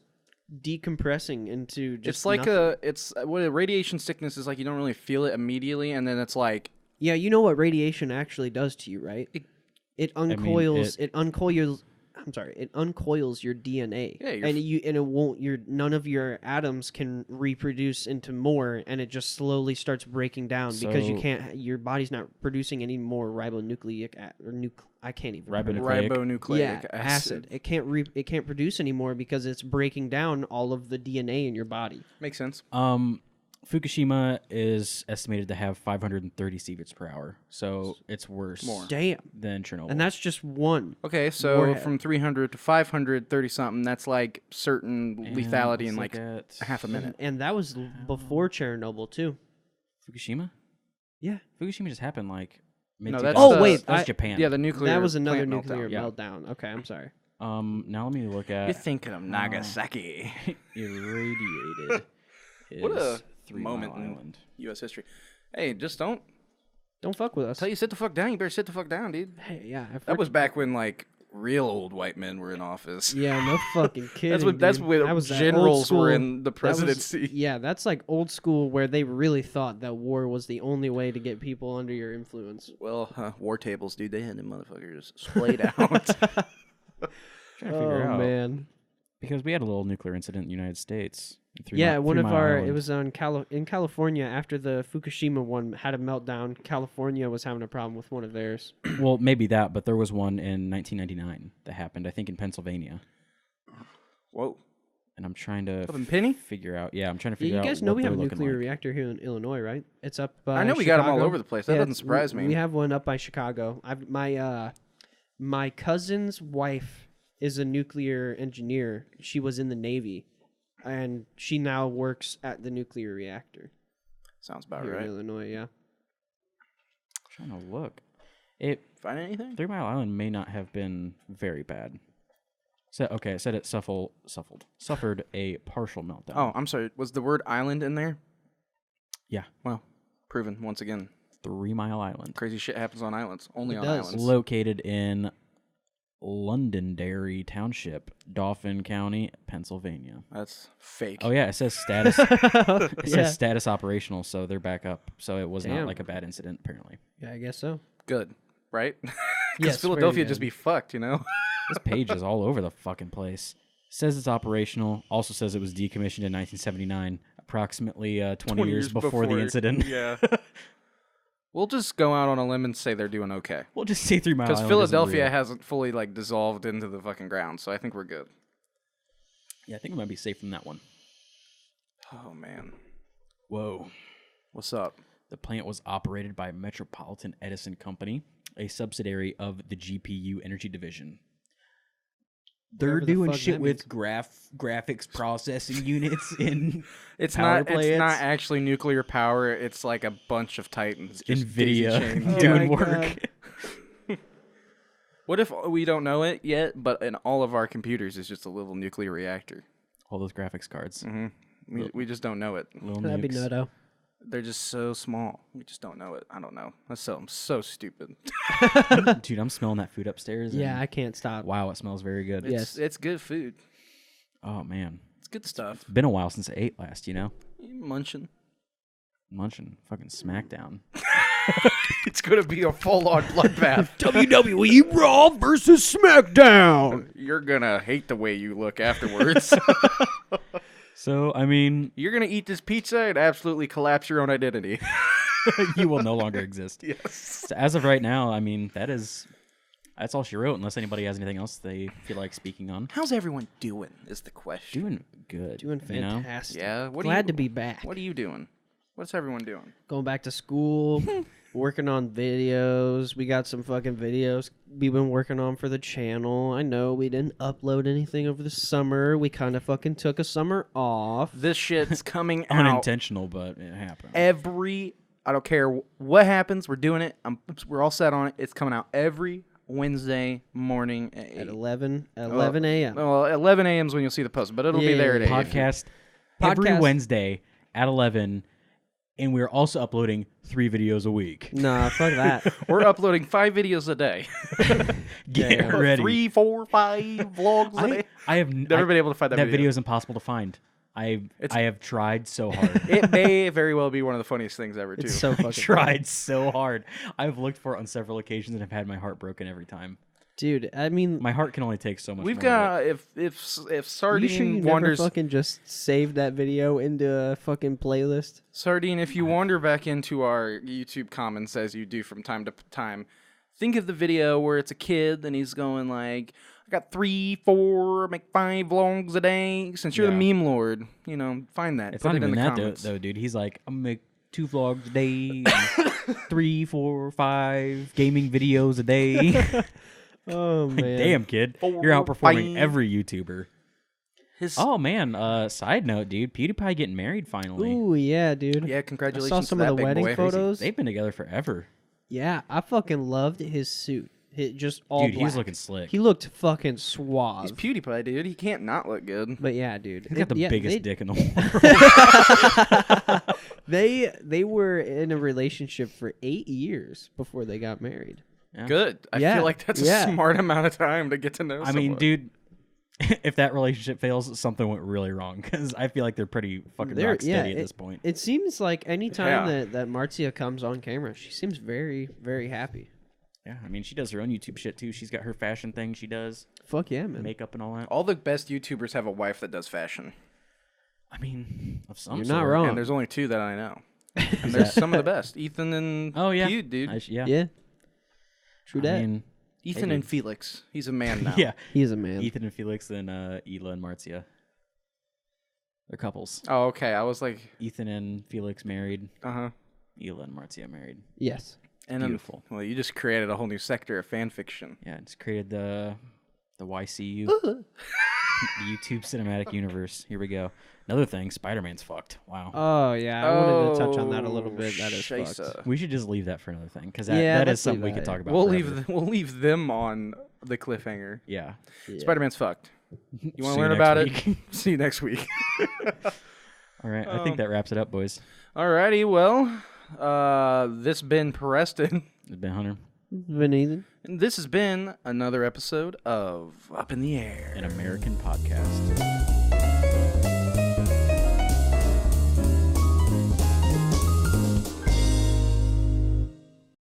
decompressing into just. It's like nothing. what a radiation sickness is like. You don't really feel it immediately, and then it's like, Yeah, you know what radiation actually does to you, right? It uncoils. It uncoils. I'm sorry. It uncoils your DNA. Yeah, and it won't. None of your atoms can reproduce into more, and it just slowly starts breaking down because you So- can't. Your body's not producing any more ribonucleic I can't even. pronounce it. Ribonucleic. Yeah, ribonucleic acid. It can't produce anymore because it's breaking down all of the DNA in your body. Makes sense. Fukushima is estimated to have 530 sieverts per hour, so it's worse More. Damn. than Chernobyl. And that's just one. Okay, so Warhead. from 300 to 530 something, that's like certain lethality in like at half a minute. And that was before Chernobyl too. Fukushima. Yeah. Fukushima just happened like mid. No, that's Oh, wait, that's I- Japan. Yeah, the nuclear. That was another plant nuclear meltdown. meltdown. Okay, I'm sorry. Now let me look at You're thinking of Nagasaki. irradiated. What a is 3 moment Mile in Island. U.S. history. Hey, just don't Don't fuck with us. tell you sit the fuck down. You better sit the fuck down, dude. Hey, yeah. That was back when like real old white men were in office. Yeah, no fucking kidding. That's dude. when That was that old generals school- were in the that was- presidency. yeah, that's like old school where they really thought that war was the only way to get people under your influence. Well, war tables, dude. They had them motherfuckers splayed out. Trying to figure out man. because we had a little nuclear incident in the United States. Yeah, one of our Island. it was on in California after the Fukushima one had a meltdown. California was having a problem with one of theirs. Well, maybe that, but there was one in 1999 that happened. I think in Pennsylvania. Whoa. and I'm trying to Up in Penny? figure out. Yeah, I'm trying to Yeah, figure out. you guys know what we have a they're looking nuclear like. reactor here in Illinois, right? It's up. I know we got them all Chicago. over the place. That Yeah, doesn't surprise me. We have one up by Chicago. My cousin's wife is a nuclear engineer. She was in the Navy, and she now works at the nuclear reactor Sounds about here right. in Illinois. Yeah. Trying to look. It Find anything? 3 Mile Island may not have been very bad. It said it suffered a partial meltdown. Oh, I'm sorry. Was the word island in there? Yeah. Well, proven once again. 3 Mile Island. Crazy shit happens on islands. Only It on does. islands. Located in Londonderry Township, Dauphin County, Pennsylvania. That's fake. Oh yeah, it says status. It says status operational, so they're back up. So it was not Damn. like a bad incident, apparently. Yeah, I guess so. Good, right? Because Yes, Philadelphia very just good. be fucked, you know? This page is all over the fucking place. Says it's operational. Also says it was decommissioned in 1979, approximately 20 years before the incident. Yeah. We'll just go out on a limb and say they're doing okay. We'll just say 3 Mile Because Island Philadelphia isn't real. hasn't fully like dissolved into the fucking ground, so I think we're good. Yeah, I think we might be safe from that one. Oh man, Whoa. what's up? The plant was operated by Metropolitan Edison Company, a subsidiary of the GPU Energy Division. They're Whatever the doing fuck shit that with graphics processing units in It's power not. plants. It's not actually nuclear power. It's like a bunch of titans. Just NVIDIA daisy-chained. doing my work. God. What if we don't know it yet, but in all of our computers is just a little nuclear reactor? All those graphics cards. We just don't know it. Little That'd be nukes. nutto. They're just so small. We just don't know it. I don't know. That's so stupid. Dude, I'm smelling that food upstairs. Yeah, and I can't stop. wow, it smells very good. Yes. It's good food. Oh, man. It's good stuff. Been a while since I ate last, you know? Munching. Munching. Fucking smackdown. It's gonna be a full-on bloodbath. WWE Raw versus SmackDown. You're gonna hate the way you look afterwards. So, I mean, You're gonna eat this pizza and absolutely collapse your own identity. you will no longer exist. Yes. So as of right now, I mean, that's all she wrote, unless anybody has anything else they feel like speaking on. How's everyone doing? Is the question. Doing good. Doing you know? fantastic. Yeah. Glad to be back. What are you doing? What's everyone doing? Going back to school, working on videos. We got some fucking videos we've been working on for the channel. I know we didn't upload anything over the summer. We kind of fucking took a summer off. This shit's coming out Unintentional, but it happened. I don't care what happens. We're doing it. We're all set on it. It's coming out every Wednesday morning at 8. At 11 a.m. Well, 11 a.m. is when you'll see the post, but it'll be Yeah, there at 8. Podcast every Podcast- Wednesday at 11, and we're also uploading 3 videos a week. Nah, fuck that. We're uploading 5 videos a day. Get ready. 3, 4, 5 vlogs a day. I have Never been able to find that video. video is impossible to find. I have tried so hard. It may very well be one of the funniest things ever, too. It's so fucking tried so hard. I've looked for it on several occasions and have had my heart broken every time. Dude, I mean, My heart can only take so much. We've more of it. got if you Sardine sure you wanders never fucking just saved that video into a fucking playlist? Sardine, if you wander back into our YouTube comments as you do from time to time, think of the video where it's a kid and he's going like, I got 3, 4, make 5 vlogs a day. Since you're the Yeah. meme lord, you know, find that. It's Put not it in even the that comments. though, dude. He's like, I'm gonna make 2 vlogs a day, 3, 4, 5 gaming videos a day. Oh, Like, man. damn, kid, 4, you're outperforming 5. every YouTuber. His, Oh man, side note, dude, PewDiePie getting married finally. Ooh, yeah, dude. yeah, I congratulations saw some to that of the big wedding boy. photos. They've been together forever. Yeah, I fucking loved his suit. Just all Dude, black. he's looking slick. He looked fucking suave. He's PewDiePie, dude. He can't not look good. But yeah, dude. He's got the yeah, biggest they, dick in the world. They were in a relationship for 8 years before they got married. Yeah. Good. I Yeah, feel like that's yeah. a smart amount of time to get to know I mean, someone. dude, if that relationship fails, something went really wrong because I feel like they're pretty fucking rock steady at this point. It seems like anytime Yeah. that Marcia comes on camera, she seems very, very happy. Yeah, I mean, she does her own YouTube shit too. She's got her fashion thing she does, Fuck yeah, man. makeup and all that. all the best YouTubers have a wife that does fashion. I mean, of some You're sort. not wrong. And there's only 2 that I know. And there's some of the best. Ethan and Oh yeah, Pew, dude. yeah. Yeah. True I that. mean, Ethan Hey, and Felix. He's a man now. yeah. He's a man. Ethan and Felix and Ela and Marcia. They're couples. Oh, okay. I was like, Ethan and Felix married. uh-huh. Hila and Marcia married. Yes. And Beautiful. Well, you just created a whole new sector of fan fiction. Yeah, it's created the YCU, the YouTube Cinematic Universe. Here we go. Another thing, Spider-Man's fucked. Wow. Oh yeah, I wanted to touch on that a little bit. That is Scheisse. fucked. We should just leave that for another thing because Yeah, that is let's something we leave could that. talk about. We'll forever. leave them on the cliffhanger. Yeah. Yeah. Spider-Man's fucked. You want See to you learn next about week. it? See you next week. All right. I think that wraps it up, boys. Alrighty, well, this been Preston. It's been Hunter. Nathan. And this has been another episode of Up in the Air. An American podcast.